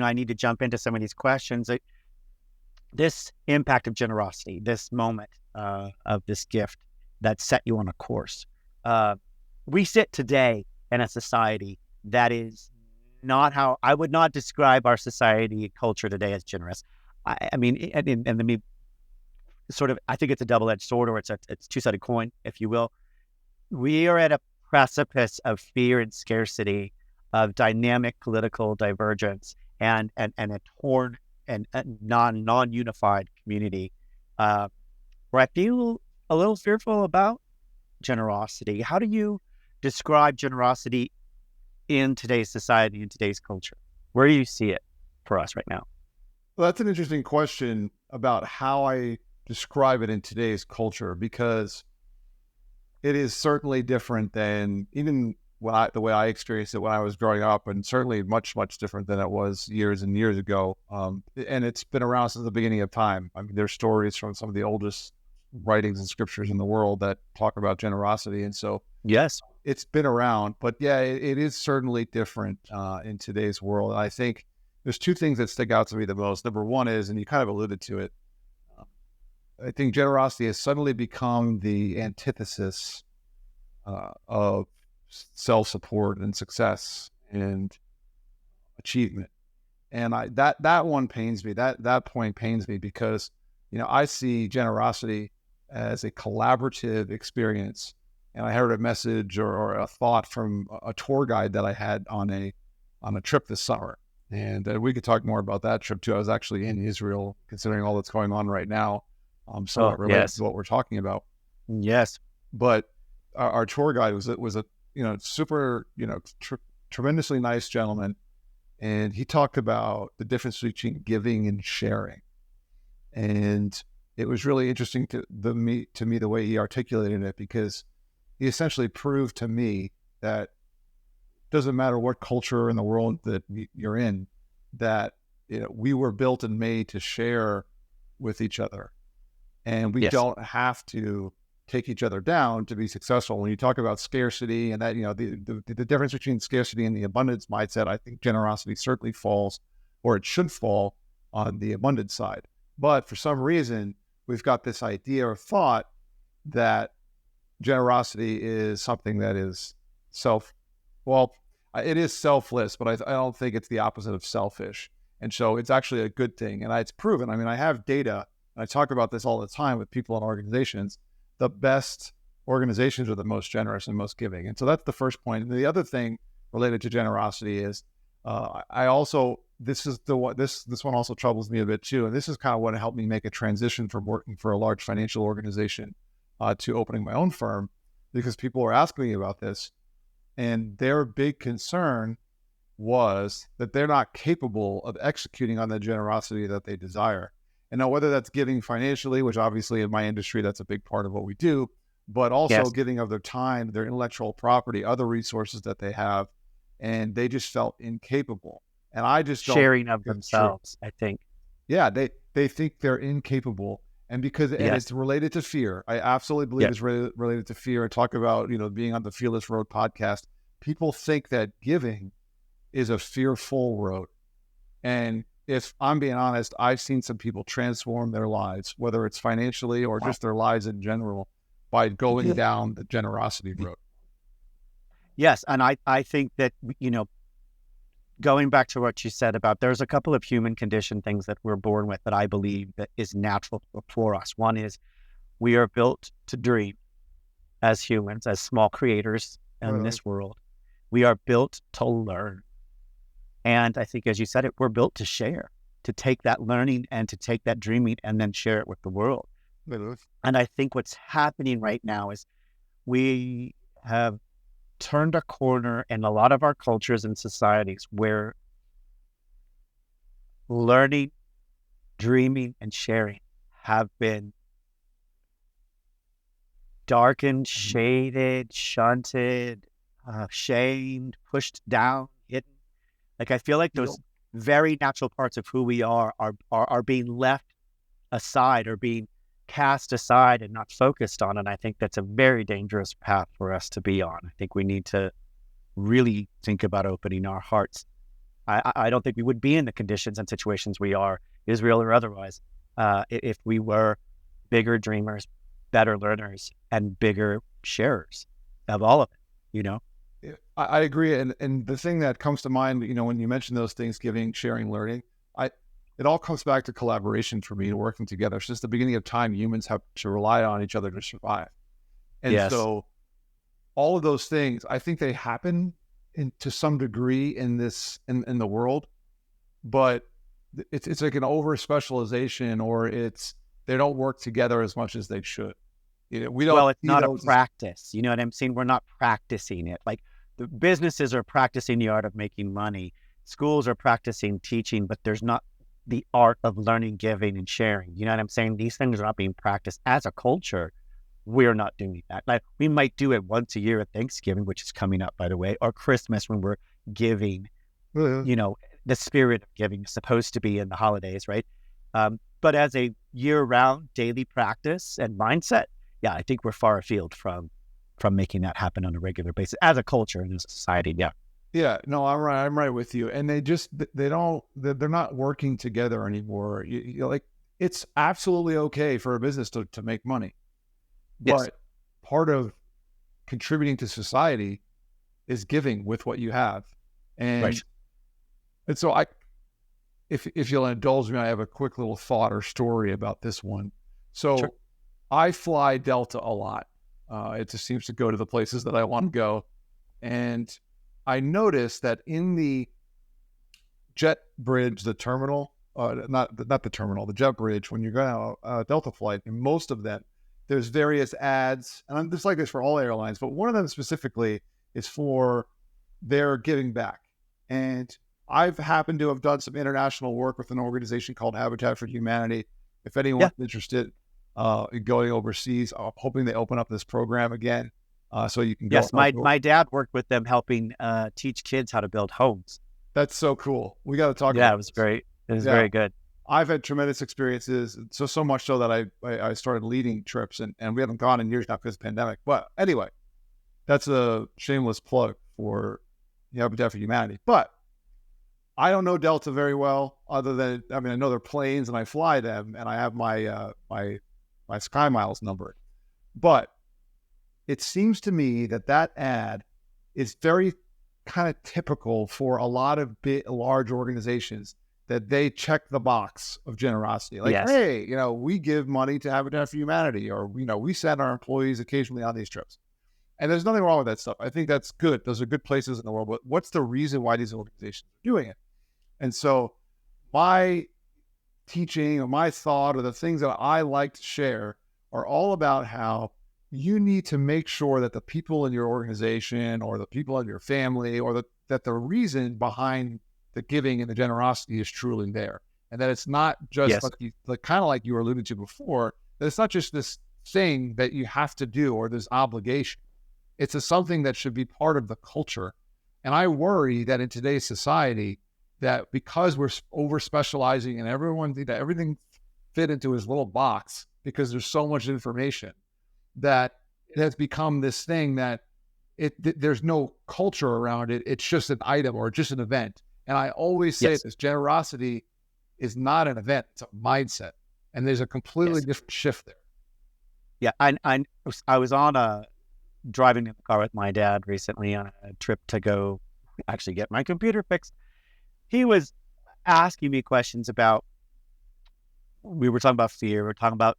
C: I need to jump into some of these questions. This impact of generosity, this moment of this gift that set you on a course. We sit today in a society that is not how I would not describe our society and culture today as generous. I mean, and let me sort of, I think it's a double-edged sword, or it's a two-sided coin, if you will. We are at a precipice of fear and scarcity, of dynamic political divergence, and a torn and non-unified community, where I feel a little fearful about generosity. How do you describe generosity in today's society, in today's culture? Where do you see it for us right now?
B: Well, that's an interesting question about how I describe it in today's culture, because it is certainly different than even the way I experienced it when I was growing up, and certainly much, much different than it was years and years ago. And it's been around since the beginning of time. I mean, there's stories from some of the oldest writings and scriptures in the world that talk about generosity. And so,
C: yes,
B: it's been around, but yeah, it is certainly different in today's world. And I think there's two things that stick out to me the most. Number one is, and you kind of alluded to it, I think generosity has suddenly become the antithesis of self-support and success. and achievement. And that one pains me. That point pains me because, I see generosity as a collaborative experience. And I heard a message or a thought from a tour guide that I had on a trip this summer. And we could talk more about that trip too. I was actually in Israel, considering all that's going on right now, somewhat related to what we're talking about.
C: Yes.
B: But our tour guide was a super tremendously nice gentleman, and he talked about the difference between giving and sharing. And it was really interesting to me the way he articulated it, because he essentially proved to me that it doesn't matter what culture in the world that you're in, that we were built and made to share with each other, and we don't have to take each other down to be successful. When you talk about scarcity and that, the difference between scarcity and the abundance mindset, I think generosity certainly falls, or it should fall, on the abundance side. But for some reason, we've got this idea or thought that generosity is something that is it is selfless, but I don't think it's the opposite of selfish. And so it's actually a good thing. And it's proven. I mean, I have data, and I talk about this all the time with people in organizations. The best organizations are the most generous and most giving. And so that's the first point. And the other thing related to generosity is, this one also troubles me a bit too. And this is kind of what helped me make a transition from working for a large financial organization to opening my own firm, because people were asking me about this, and their big concern was that they're not capable of executing on the generosity that they desire. And now, whether that's giving financially, which obviously in my industry, that's a big part of what we do, but also giving of their time, their intellectual property, other resources that they have, and they just felt incapable. And I just don't
C: sharing of themselves, I think.
B: Yeah, they think they're incapable. And because and it's related to fear. I absolutely believe it's related to fear. And talk about, being on the Fearless Road podcast. People think that giving is a fearful road. And if I'm being honest, I've seen some people transform their lives, whether it's financially or just their lives in general, by going down the generosity road.
C: Yes. And I think that, going back to what you said about, there's a couple of human condition things that we're born with that I believe that is natural for us. One is we are built to dream as humans, as small creators in this world. We are built to learn. And I think, as you said it, we're built to share, to take that learning and to take that dreaming and then share it with the world. And I think what's happening right now is we have turned a corner in a lot of our cultures and societies where learning, dreaming, and sharing have been darkened, shaded, shunted, shamed, pushed down, hidden. Like, I feel like those very natural parts of who we are being left aside or being cast aside and not focused on. And I think that's a very dangerous path for us to be on. I think we need to really think about opening our hearts. I don't think we would be in the conditions and situations we are, Israel or otherwise, if we were bigger dreamers, better learners, and bigger sharers of all of it,
B: I agree. And the thing that comes to mind, when you mention those things, giving, sharing, learning, it all comes back to collaboration for me, and working together. Since the beginning of time, humans have to rely on each other to survive. And so all of those things, I think they happen to some degree in the world, but it's like an over specialization, or they don't work together as much as they should. We don't.
C: Well, it's not a practice. You know what I'm saying? We're not practicing it. Like, the businesses are practicing the art of making money. Schools are practicing teaching, but there's not the art of learning, giving, and sharing. You know what I'm saying? These things are not being practiced as a culture. We're not doing that. Like, we might do it once a year at Thanksgiving, which is coming up, by the way, or Christmas, when we're giving. The spirit of giving is supposed to be in the holidays, right? But as a year-round daily practice and mindset, I think we're far afield from making that happen on a regular basis as a culture and as a society.
B: Yeah, no, I'm right with you. And they're not working together anymore. Like, it's absolutely okay for a business to make money. But part of contributing to society is giving with what you have. And,
C: Right.
B: and so if you'll indulge me, I have a quick little thought or story about this one.
C: Sure.
B: So I fly Delta a lot. It just seems to go to the places that I want to go. And I noticed that in the jet bridge, the terminal, not the terminal, the jet bridge, when you're going on a Delta flight, in most of them, there's various ads, and it's like this for all airlines, but one of them specifically is for their giving back. And I've happened to have done some international work with an organization called Habitat for Humanity. If anyone's interested in going overseas, I'm hoping they open up this program again, so you can go.
C: Yes, my dad worked with them helping teach kids how to build homes.
B: That's so cool. We got to talk
C: Yeah,
B: about
C: it was
B: this.
C: very very good.
B: I've had tremendous experiences, so much so that I started leading trips, and we haven't gone in years now because of the pandemic. But anyway, that's a shameless plug for Habitat for Humanity. But I don't know Delta very well, other than, I mean, I know their planes and I fly them, and I have my Sky Miles number. But it seems to me that ad is very kind of typical for a lot of large organizations, that they check the box of generosity. Like, hey, we give money to Habitat for Humanity, or, we send our employees occasionally on these trips. And there's nothing wrong with that stuff. I think that's good. Those are good places in the world. But what's the reason why these organizations are doing it? And so my teaching or my thought or the things that I like to share are all about how you need to make sure that the people in your organization or the people in your family, or that the reason behind the giving and the generosity is truly there. And that it's not just kind of like you were alluding to before, that it's not just this thing that you have to do or this obligation. It's something that should be part of the culture. And I worry that in today's society, that because we're over specializing and everything fit into his little box because there's so much information, that it has become this thing that there's no culture around it. It's just an item or just an event. And I always say this: generosity is not an event; it's a mindset, and there's a completely different shift there.
C: Yeah, I was on driving in the car with my dad recently on a trip to go actually get my computer fixed. He was asking me questions about. We were talking about fear. We were talking about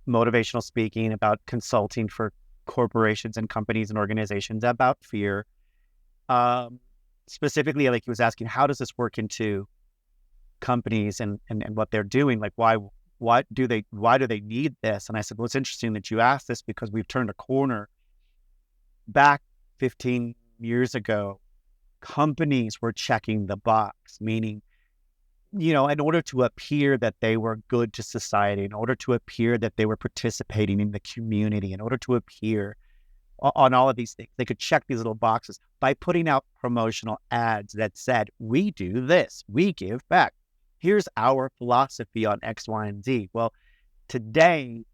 C: motivational speaking, about consulting for corporations and companies and organizations, about fear. Specifically, like, he was asking, how does this work into companies and what they're doing? Like, why do they need this? And I said, well, it's interesting that you asked this, because we've turned a corner. Back 15 years ago, companies were checking the box, meaning, in order to appear that they were good to society, in order to appear that they were participating in the community, in order to appear on all of these things, they could check these little boxes by putting out promotional ads that said, we do this, we give back, here's our philosophy on X, Y, and Z. Well, today,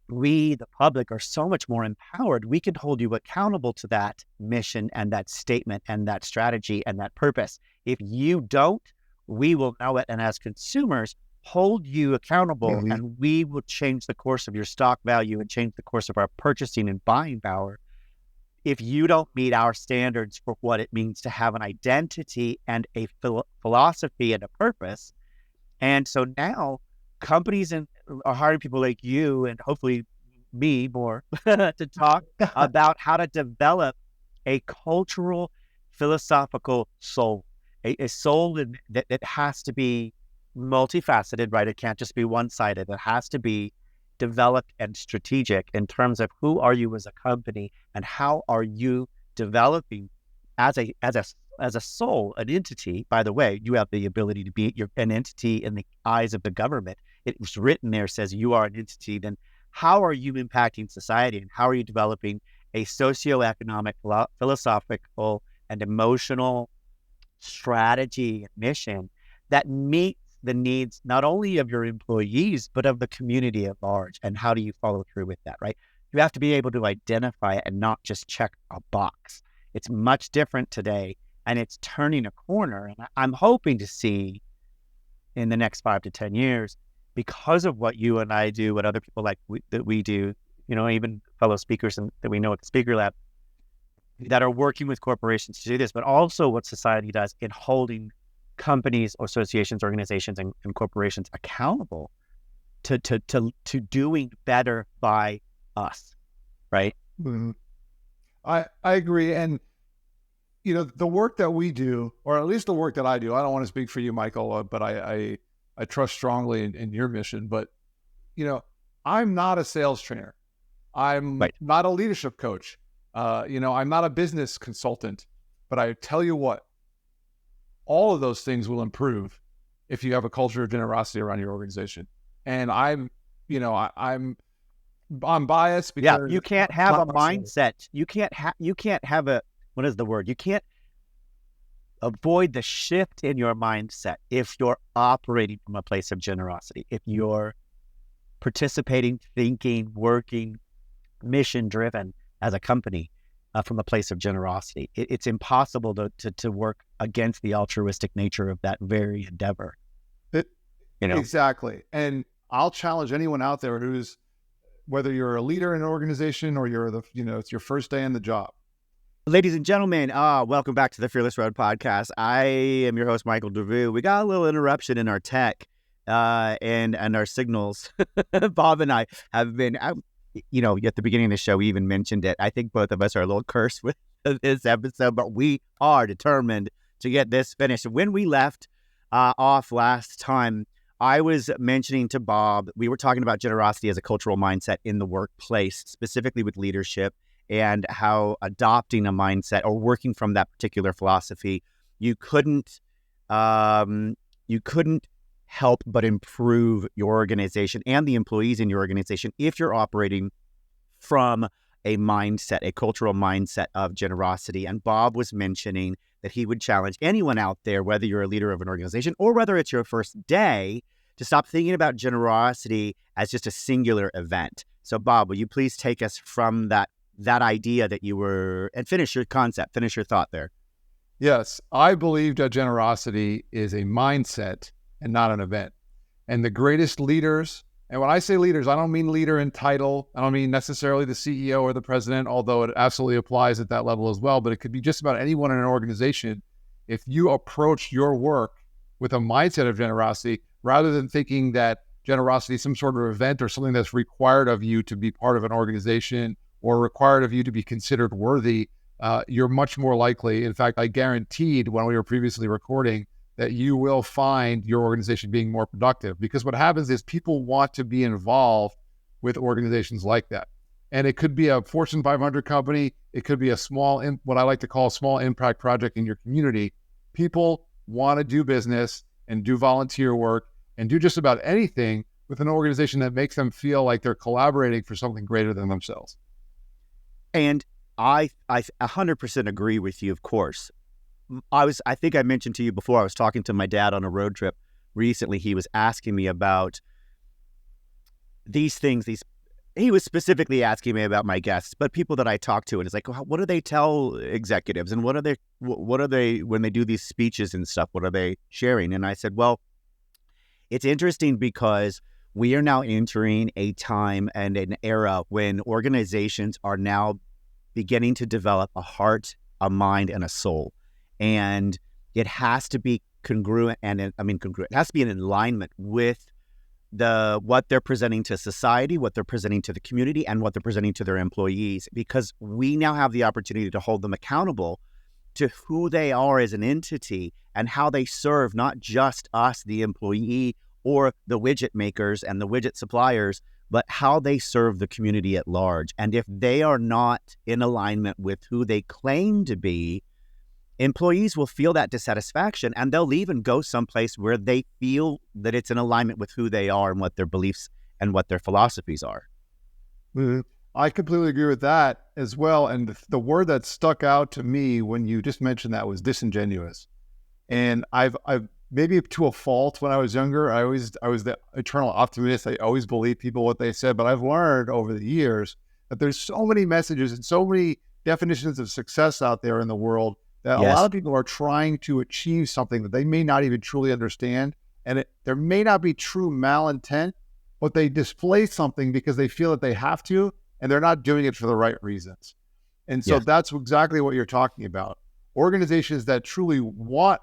C: we, the public, are so much more empowered. We can hold you accountable to that mission and that statement and that strategy and that purpose. If you don't, we will know it. And as consumers, hold you accountable, and we will change the course of your stock value and change the course of our purchasing and buying power if you don't meet our standards for what it means to have an identity and a philosophy and a purpose. And so now companies are hiring people like you, and hopefully me more, to talk about how to develop a cultural, philosophical soul, a soul that has to be multifaceted, right? It can't just be one-sided. It has to be developed and strategic in terms of who are you as a company, and how are you developing as a soul, an entity. By the way, you have the ability to be an entity in the eyes of the government. It was written there, says you are an entity. Then how are you impacting society, and how are you developing a socioeconomic, philosophical, and emotional strategy and mission that meets the needs not only of your employees, but of the community at large? And how do you follow through with that, right? You have to be able to identify it and not just check a box. It's much different today, and it's turning a corner. And I'm hoping to see in the next 5 to 10 years, because of what you and I do, what other people that we do, even fellow speakers that we know at the Speaker Lab, that are working with corporations to do this, but also what society does in holding companies, associations, organizations, and corporations accountable to doing better by us, right?
B: Mm-hmm. I agree. And, the work that we do, or at least the work that I do, I don't want to speak for you, Michael, but I trust strongly in your mission. But, I'm not a sales trainer. I'm
C: Right.
B: not a leadership coach. I'm not a business consultant. But I tell you what, all of those things will improve if you have a culture of generosity around your organization. And I'm biased because
C: you can't have a mindset. You can't have a, what is the word? You can't avoid the shift in your mindset if you're operating from a place of generosity. If you're participating, thinking, working, mission driven as a company from a place of generosity, it's impossible to work against the altruistic nature of that very endeavor.
B: Exactly. And I'll challenge anyone out there whether you're a leader in an organization or it's your first day in the job.
A: Ladies and gentlemen, welcome back to the Fearless Road podcast. I am your host, Michael DeVue. We got a little interruption in our tech and our signals. Bob and I have been, at the beginning of the show, we even mentioned it. I think both of us are a little cursed with this episode, but we are determined to get this finished. When we left off last time, I was mentioning to Bob, we were talking about generosity as a cultural mindset in the workplace, specifically with leadership, and how adopting a mindset or working from that particular philosophy, you couldn't help but improve your organization and the employees in your organization if you're operating from a mindset, a cultural mindset of generosity. And Bob was mentioning that he would challenge anyone out there, whether you're a leader of an organization or whether it's your first day, to stop thinking about generosity as just a singular event. So Bob, will you please take us from that idea that you were, and finish your thought there.
B: Yes, I believe that generosity is a mindset and not an event. And the greatest leaders, and when I say leaders, I don't mean leader in title. I don't mean necessarily the CEO or the president, although it absolutely applies at that level as well. But it could be just about anyone in an organization. If you approach your work with a mindset of generosity, rather than thinking that generosity is some sort of event or something that's required of you to be part of an organization or required of you to be considered worthy, you're much more likely. In fact, I guaranteed when we were previously recording that you will find your organization being more productive, because what happens is people want to be involved with organizations like that. And it could be a Fortune 500 company. It could be a what I like to call a small impact project in your community. People want to do business and do volunteer work and do just about anything with an organization that makes them feel like they're collaborating for something greater than themselves.
A: And I 100% agree with you, of course. I think I mentioned to you before, I was talking to my dad on a road trip recently. He was asking me about these things. He was specifically asking me about my guests, but people that I talk to, and it's like, what do they tell executives? And what are they, when they do these speeches and stuff, what are they sharing? And I said, well, it's interesting because we are now entering a time and an era when organizations are now beginning to develop a heart, a mind, and a soul. And it has to be congruent. It has to be in alignment with what they're presenting to society, what they're presenting to the community, and what they're presenting to their employees, because we now have the opportunity to hold them accountable to who they are as an entity and how they serve not just us, the employee, or the widget makers and the widget suppliers, but how they serve the community at large. And if they are not in alignment with who they claim to be, employees will feel that dissatisfaction, and they'll leave and go someplace where they feel that it's in alignment with who they are and what their beliefs and what their philosophies are.
B: Mm-hmm. I completely agree with that as well. And the word that stuck out to me when you just mentioned that was disingenuous. And I've maybe to a fault when I was younger, I was the eternal optimist. I always believed people what they said, but I've learned over the years that there's so many messages and so many definitions of success out there in the world that
C: Yes.
B: A lot of people are trying to achieve something that they may not even truly understand. And there may not be true malintent, but they display something because they feel that they have to, and they're not doing it for the right reasons. And so that's exactly what you're talking about. Organizations that truly want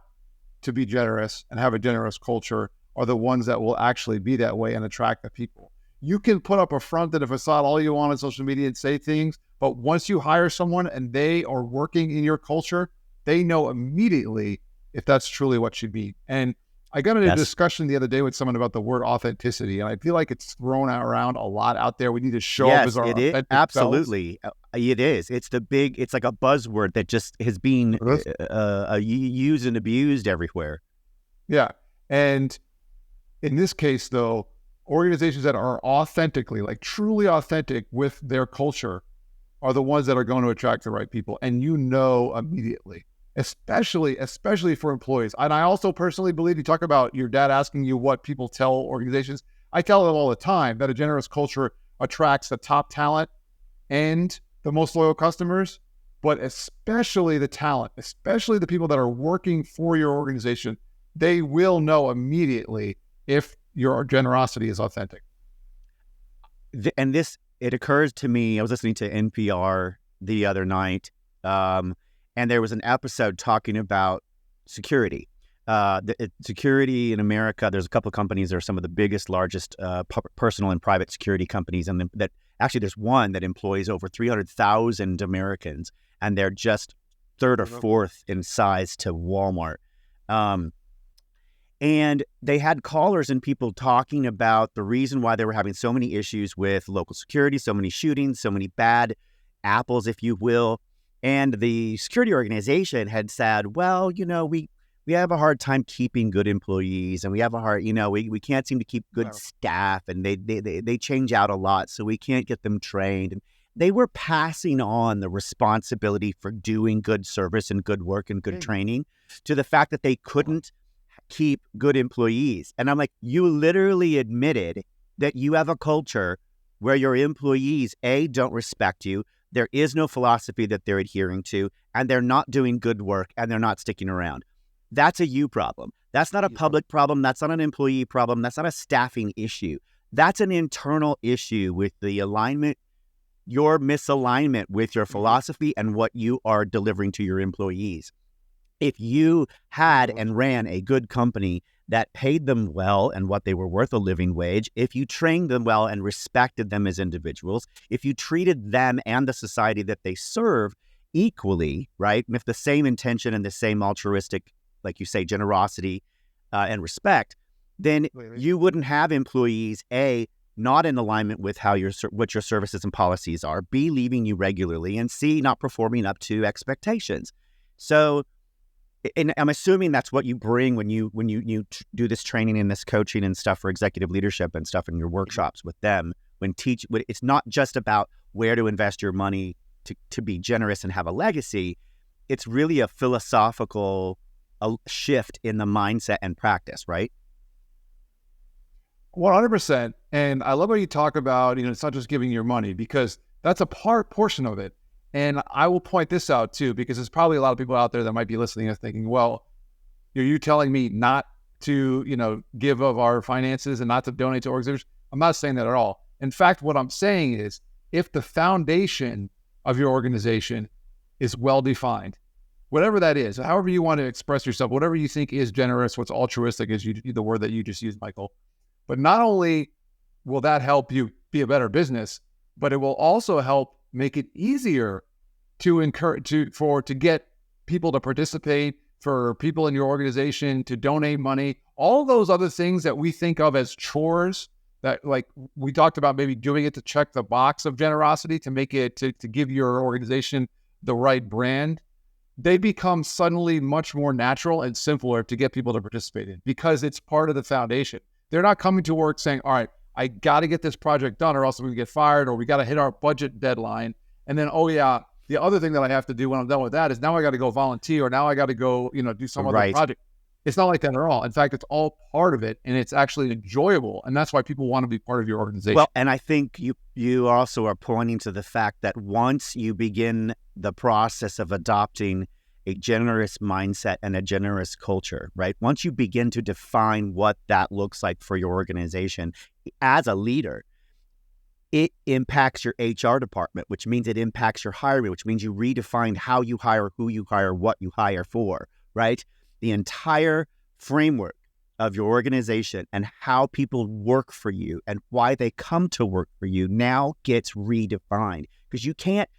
B: to be generous and have a generous culture are the ones that will actually be that way and attract the people. You can put up a front and a facade all you want on social media and say things, but once you hire someone and they are working in your culture, they know immediately if that's truly what should be. And I got in a discussion the other day with someone about the word authenticity, and I feel like it's thrown around a lot out there. We need to show up as our authentic
C: absolutely selves. It is. It's like a buzzword that just has been used and abused everywhere.
B: Yeah. And in this case, though, organizations that are authentically, like truly authentic with their culture are the ones that are going to attract the right people. And you know immediately, especially for employees. And I also personally believe, you talk about your dad asking you what people tell organizations. I tell them all the time that a generous culture attracts the top talent and the most loyal customers, but especially the talent, especially the people that are working for your organization. They will know immediately if your generosity is authentic.
C: And it occurs to me, I was listening to NPR the other night, and there was an episode talking about security. Security in America, there's a couple of companies that are some of the biggest, largest personal and private security companies. And that actually there's one that employs over 300,000 Americans, and they're just third or fourth in size to Walmart. And they had callers and people talking about the reason why they were having so many issues with local security, so many shootings, so many bad apples, if you will. And the security organization had said, well, we have a hard time keeping good employees, and we have a hard, we can't seem to keep good staff, and they change out a lot, so we can't get them trained. And they were passing on the responsibility for doing good service and good work and good training to the fact that they couldn't keep good employees. And I'm like, you literally admitted that you have a culture where your employees, A, don't respect you, there is no philosophy that they're adhering to, and they're not doing good work, and they're not sticking around. That's a you problem. That's not a public problem. That's not an employee problem. That's not a staffing issue. That's an internal issue with the alignment, your misalignment with your philosophy and what you are delivering to your employees. If you had and ran a good company that paid them well and what they were worth a living wage, if you trained them well and respected them as individuals, if you treated them and the society that they serve equally, right, with the same intention and the same altruistic, like you say, generosity and respect, then you wouldn't have employees, A, not in alignment with what your services and policies are, B, leaving you regularly, and C, not performing up to expectations. So, and I'm assuming that's what you bring when you do this training and this coaching and stuff for executive leadership and stuff in your workshops with them. It's not just about where to invest your money to be generous and have a legacy. It's really a philosophical shift in the mindset and practice, right?
B: 100%. And I love how you talk about, it's not just giving your money, because that's a portion of it. And I will point this out too, because there's probably a lot of people out there that might be listening and thinking, well, are you telling me not to, give of our finances and not to donate to organizations? I'm not saying that at all. In fact, what I'm saying is, if the foundation of your organization is well-defined, whatever that is, however you want to express yourself, whatever you think is generous, what's altruistic is the word that you just used, Michael. But not only will that help you be a better business, but it will also help make it easier to get people to participate, for people in your organization to donate money, all those other things that we think of as chores, that, like we talked about, maybe doing it to check the box of generosity, to make it, to give your organization the right brand. They become suddenly much more natural and simpler to get people to participate in, because it's part of the foundation. They're not coming to work saying, all right, I got to get this project done or else we get fired, or we got to hit our budget deadline. And then, oh yeah, the other thing that I have to do when I'm done with that is now I got to go volunteer, or now I got to go, do some other project. It's not like that at all. In fact, it's all part of it, and it's actually enjoyable. And that's why people want to be part of your organization.
C: Well, and I think you also are pointing to the fact that once you begin the process of adopting a generous mindset and a generous culture, right? Once you begin to define what that looks like for your organization as a leader, it impacts your HR department, which means it impacts your hiring, which means you redefine how you hire, who you hire, what you hire for, right? The entire framework of your organization and how people work for you and why they come to work for you now gets redefined, because you can't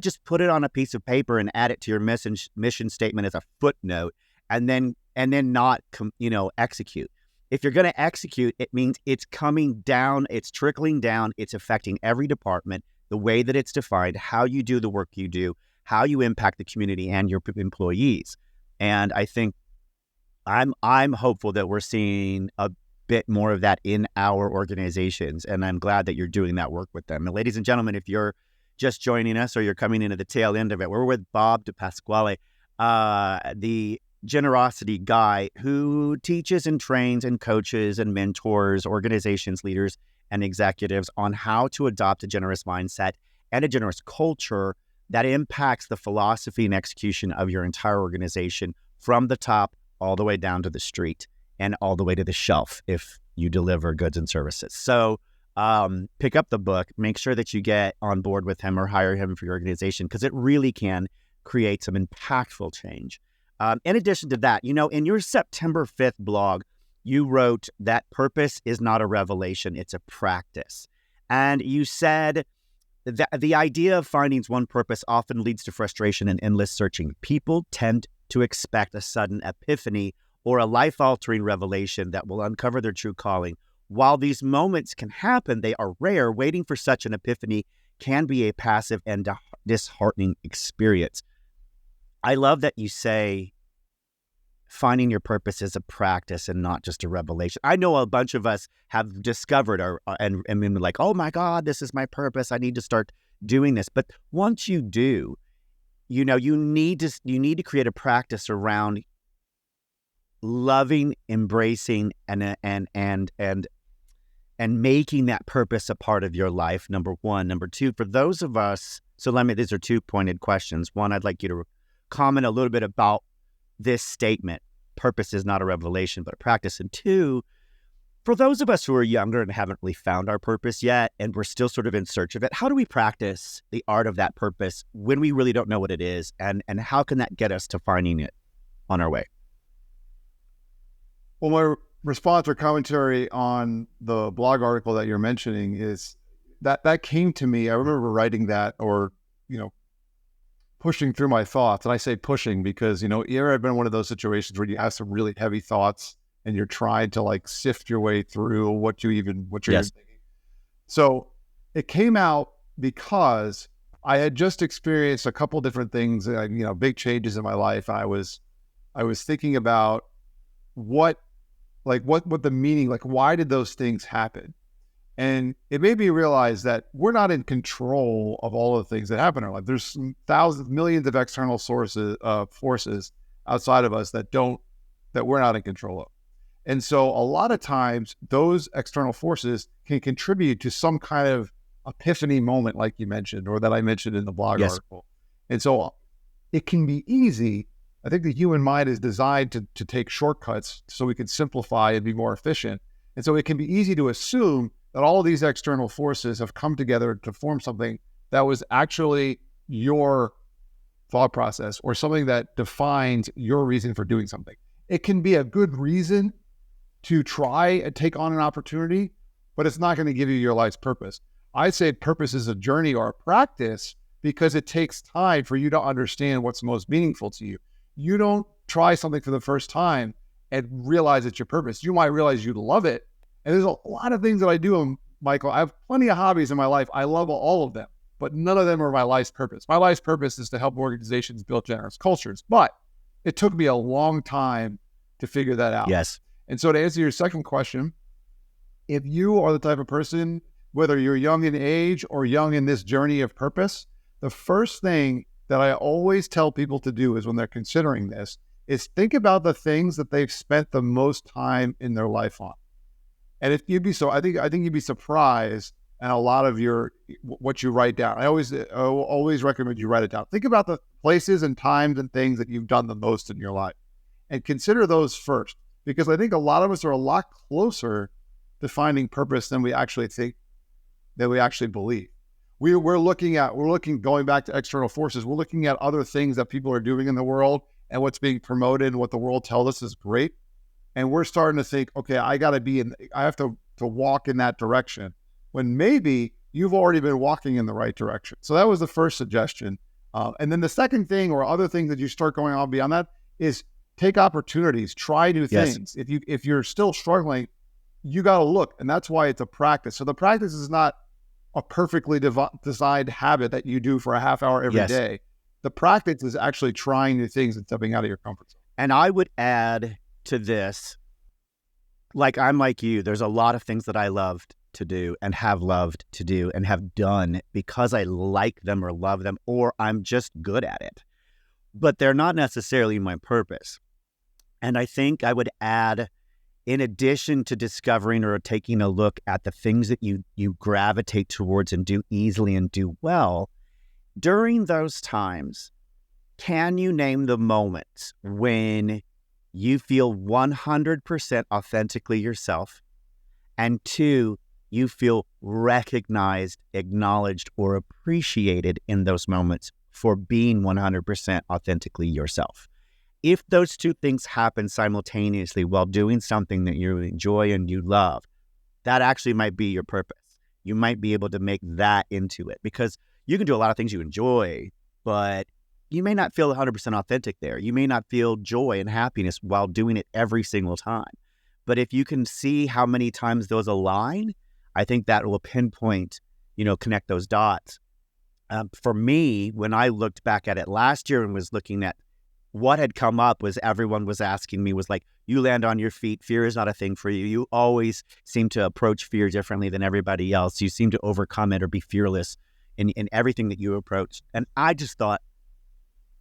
C: just put it on a piece of paper and add it to your mission statement as a footnote and then not execute. If you're going to execute, it means it's coming down, it's trickling down, it's affecting every department, the way that it's defined, how you do the work you do, how you impact the community and your employees. And I think I'm hopeful that we're seeing a bit more of that in our organizations, and I'm glad that you're doing that work with them. And ladies and gentlemen, if you're just joining us or you're coming into the tail end of it, we're with Bob Depasquale, the generosity guy who teaches and trains and coaches and mentors organizations, leaders, and executives on how to adopt a generous mindset and a generous culture that impacts the philosophy and execution of your entire organization from the top all the way down to the street and all the way to the shelf if you deliver goods and services. So pick up the book, make sure that you get on board with him or hire him for your organization, because it really can create some impactful change. In addition to that, in your September 5th blog, you wrote that purpose is not a revelation, it's a practice. And you said that the idea of finding one purpose often leads to frustration and endless searching. People tend to expect a sudden epiphany or a life-altering revelation that will uncover their true calling. While these moments can happen, they are rare. Waiting for such an epiphany can be a passive and disheartening experience. I love that you say finding your purpose is a practice and not just a revelation. I know a bunch of us have discovered and been like, oh my God, this is my purpose. I need to start doing this. But once you do, you need to create a practice around loving, embracing, and making that purpose a part of your life. Number one. Number two, for those of us, these are two pointed questions. One, I'd like you to comment a little bit about this statement: purpose is not a revelation, but a practice. And two, for those of us who are younger and haven't really found our purpose yet, and we're still sort of in search of it, how do we practice the art of that purpose when we really don't know what it is? And how can that get us to finding it on our way?
B: Well, my response or commentary on the blog article that you're mentioning is that came to me. I remember writing that, or, pushing through my thoughts. And I say pushing because, I've been in one of those situations where you have some really heavy thoughts and you're trying to sift your way through what you're even thinking. So it came out because I had just experienced a couple different things, big changes in my life. I was thinking about what the meaning, why did those things happen? And it made me realize that we're not in control of all of the things that happen in our life. There's thousands, millions of external forces outside of us that we're not in control of. And so a lot of times those external forces can contribute to some kind of epiphany moment, like you mentioned, or that I mentioned in the blog article. And so it can be easy. I think the human mind is designed to take shortcuts so we can simplify and be more efficient. And so it can be easy to assume that all of these external forces have come together to form something that was actually your thought process or something that defines your reason for doing something. It can be a good reason to try and take on an opportunity, but it's not going to give you your life's purpose. I say purpose is a journey or a practice because it takes time for you to understand what's most meaningful to you. You don't try something for the first time and realize it's your purpose. You might realize you love it. And there's a lot of things that I do, Michael. I have plenty of hobbies in my life. I love all of them, but none of them are my life's purpose. My life's purpose is to help organizations build generous cultures. But it took me a long time to figure that out.
C: Yes.
B: And so to answer your second question, if you are the type of person, whether you're young in age or young in this journey of purpose, the first thing that I always tell people to do is when they're considering this is think about the things that they've spent the most time in their life on. And if you'd be I think you'd be surprised at a lot of what you write down. I always recommend you write it down. Think about the places and times and things that you've done the most in your life and consider those first, because I think a lot of us are a lot closer to finding purpose than we actually think than we actually believe. We're looking, going back to external forces, we're looking at other things that people are doing in the world and what's being promoted and what the world tells us is great. And we're starting to think, okay, I have to walk in that direction, when maybe you've already been walking in the right direction. So that was the first suggestion. And then the second thing, or other things that you start going on beyond that, is take opportunities, try new things. If you're still struggling, you got to look. And that's why it's a practice. So the practice is not a perfectly designed habit that you do for a half hour every day. The practice is actually trying new things and stepping out of your comfort zone.
C: And I would add to this, like, I'm like you, there's a lot of things that I loved to do and have loved to do and have done because I like them or love them, or I'm just good at it. But they're not necessarily my purpose. And I think I would add, in addition to discovering or taking a look at the things that you gravitate towards and do easily and do well, during those times, can you name the moments when you feel 100% authentically yourself, and 2, you feel recognized, acknowledged, or appreciated in those moments for being 100% authentically yourself? If those two things happen simultaneously while doing something that you enjoy and you love, that actually might be your purpose. You might be able to make that into it, because you can do a lot of things you enjoy, but you may not feel 100% authentic there. You may not feel joy and happiness while doing it every single time. But if you can see how many times those align, I think that will pinpoint, connect those dots. For me, when I looked back at it last year and was looking at what had come up, was everyone was asking me, was like, you land on your feet. Fear is not a thing for you. You always seem to approach fear differently than everybody else. You seem to overcome it or be fearless in everything that you approach. And I just thought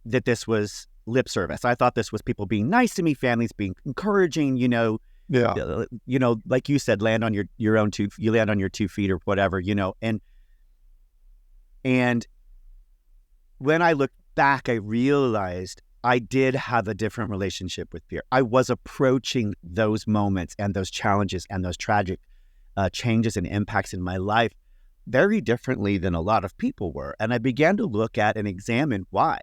C: that this was lip service. I thought this was people being nice to me, families being encouraging, like you said, land on your own you land on your 2 feet or whatever, and when I looked back, I realized I did have a different relationship with fear. I was approaching those moments and those challenges and those tragic changes and impacts in my life very differently than a lot of people were. And I began to look at and examine why.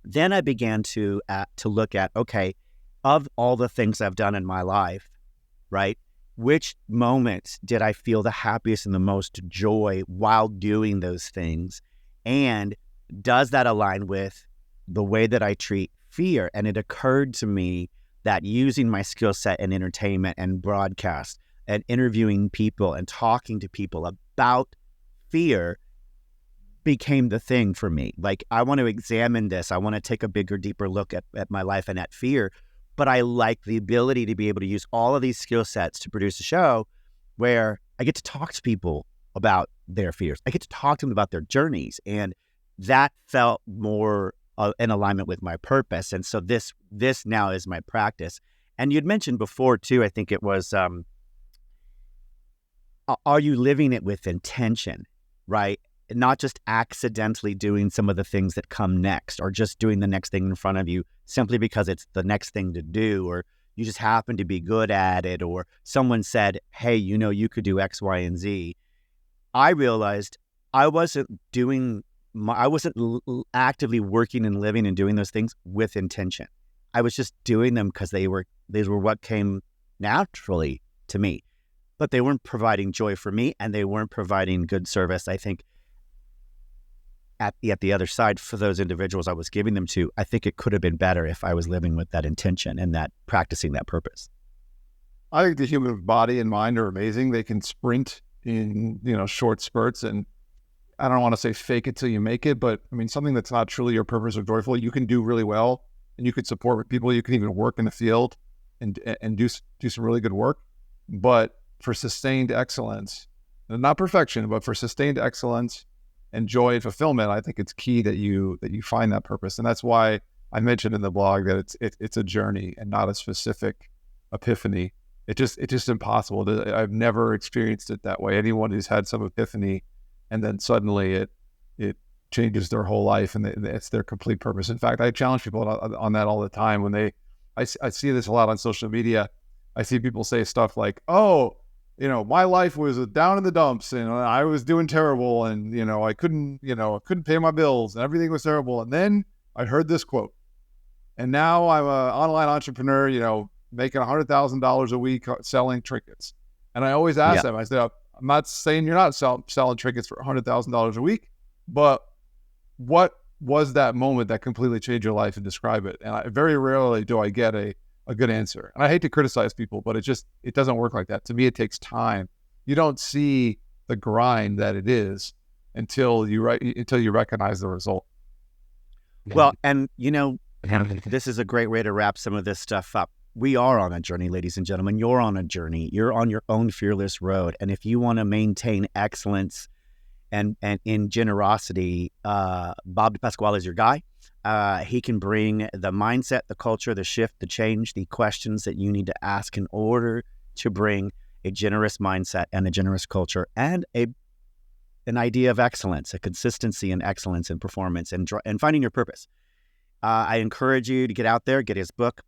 C: Then I began to look at, okay, of all the things I've done in my life, right, which moments did I feel the happiest and the most joy while doing those things? And does that align with the way that I treat fear? And it occurred to me that using my skill set in entertainment and broadcast and interviewing people and talking to people about fear became the thing for me. Like, I want to examine this. I want to take a bigger, deeper look at my life and at fear. But I like the ability to be able to use all of these skill sets to produce a show where I get to talk to people about their fears. I get to talk to them about their journeys. And that felt more in alignment with my purpose. And so this now is my practice. And you'd mentioned before too, I think it was, are you living it with intention, right? Not just accidentally doing some of the things that come next, or just doing the next thing in front of you simply because it's the next thing to do, or you just happen to be good at it, or someone said, hey, you could do X, Y, and Z. I realized I wasn't actively working and living and doing those things with intention. I was just doing them because they were what came naturally to me, but they weren't providing joy for me, and they weren't providing good service, I think, at the other side for those individuals I was giving them to. I think it could have been better if I was living with that intention and that practicing that purpose.
B: I think the human body and mind are amazing. They can sprint in, short spurts, and I don't want to say fake it till you make it, but I mean, something that's not truly your purpose or joyful, you can do really well, and you can support with people. You can even work in the field and do some really good work. But for sustained excellence, not perfection, but for sustained excellence and joy and fulfillment, I think it's key that you find that purpose. And that's why I mentioned in the blog that it's a journey and not a specific epiphany. It's just impossible. I've never experienced it that way. Anyone who's had some epiphany and then suddenly it changes their whole life and it's their complete purpose. In fact, I challenge people on that all the time. I see this a lot on social media. I see people say stuff like, oh, my life was down in the dumps and I was doing terrible and, I couldn't pay my bills and everything was terrible. And then I heard this quote and now I'm an online entrepreneur, making $100,000 a week selling trinkets. And I always ask them, I said, I'm not saying you're not selling trinkets for $100,000 a week, but what was that moment that completely changed your life, and describe it? And very rarely do I get a good answer. And I hate to criticize people, but it doesn't work like that. To me, it takes time. You don't see the grind that it is until you recognize the result.
C: Well, and this is a great way to wrap some of this stuff up. We are on a journey, ladies and gentlemen. You're on a journey. You're on your own fearless road. And if you want to maintain excellence and in generosity, Bob Depasquale is your guy. He can bring the mindset, the culture, the shift, the change, the questions that you need to ask in order to bring a generous mindset and a generous culture and an idea of excellence, a consistency in excellence and performance and finding your purpose. I encourage you to get out there, get his book,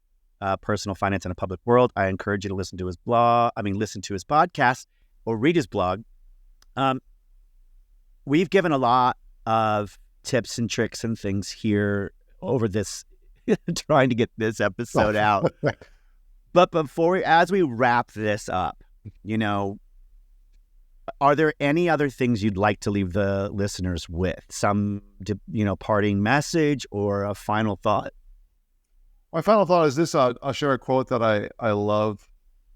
C: Personal Finance in a Public World. I encourage you to listen to his podcast or read his blog. We've given a lot of tips and tricks and things here over this, trying to get this episode out. But as we wrap this up, are there any other things you'd like to leave the listeners with? Some, parting message or a final thought?
B: My final thought is this. I'll share a quote that I love,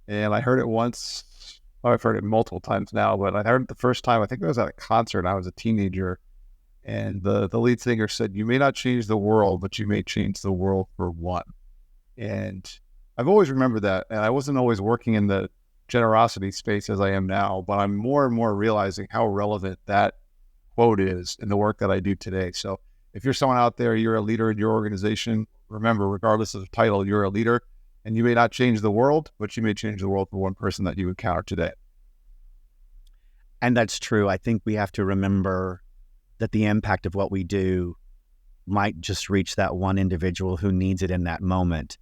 B: and I heard it once. I've heard it multiple times now, but I heard it the first time, I think it was at a concert, and I was a teenager, and the lead singer said, "You may not change the world, but you may change the world for one." And I've always remembered that, and I wasn't always working in the generosity space as I am now, but I'm more and more realizing how relevant that quote is in the work that I do today. So if you're someone out there, you're a leader in your organization, remember, regardless of the title, you're a leader. And you may not change the world, but you may change the world for one person that you encounter today.
C: And that's true. I think we have to remember that the impact of what we do might just reach that one individual who needs it in that moment.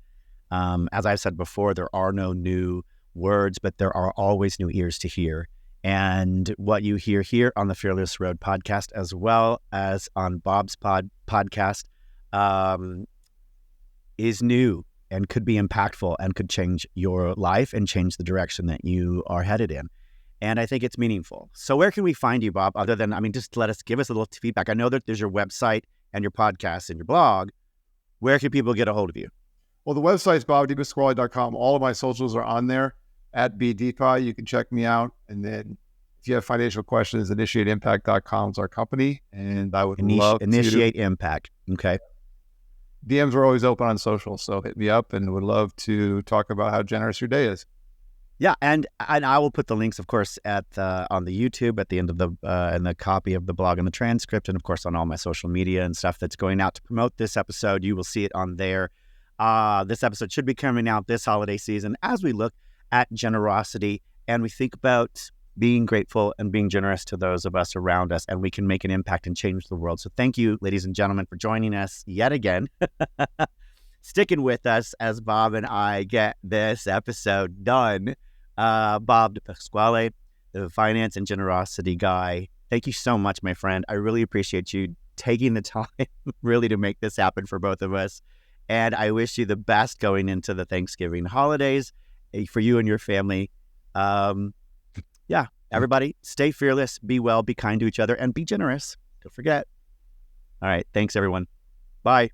C: As I've said before, there are no new words, but there are always new ears to hear. And what you hear here on the Fearless Road podcast, as well as on Bob's podcast, is new and could be impactful and could change your life and change the direction that you are headed in. And I think it's meaningful. So where can we find you, Bob, other than, just give us a little feedback. I know that there's your website and your podcast and your blog. Where can people get a hold of you?
B: Well, the website is bobdepasquale.com. All of my socials are on there at BDepa. You can check me out. And then if you have financial questions, initiateimpact.com is our company. And I would love
C: Initiate Impact. Okay.
B: DMs are always open on social, so hit me up and would love to talk about how generous your day is.
C: Yeah, and I will put the links, of course, on the YouTube at the end of and the copy of the blog and the transcript, and of course on all my social media and stuff that's going out to promote this episode. You will see it on there. This episode should be coming out this holiday season as we look at generosity and we think about being grateful and being generous to those of us around us, and we can make an impact and change the world. So thank you, ladies and gentlemen, for joining us yet again. Sticking with us as Bob and I get this episode done. Bob Depasquale, the finance and generosity guy. Thank you so much, my friend. I really appreciate you taking the time really to make this happen for both of us. And I wish you the best going into the Thanksgiving holidays for you and your family. Everybody, stay fearless, be well, be kind to each other, and be generous. Don't forget. All right. Thanks, everyone. Bye.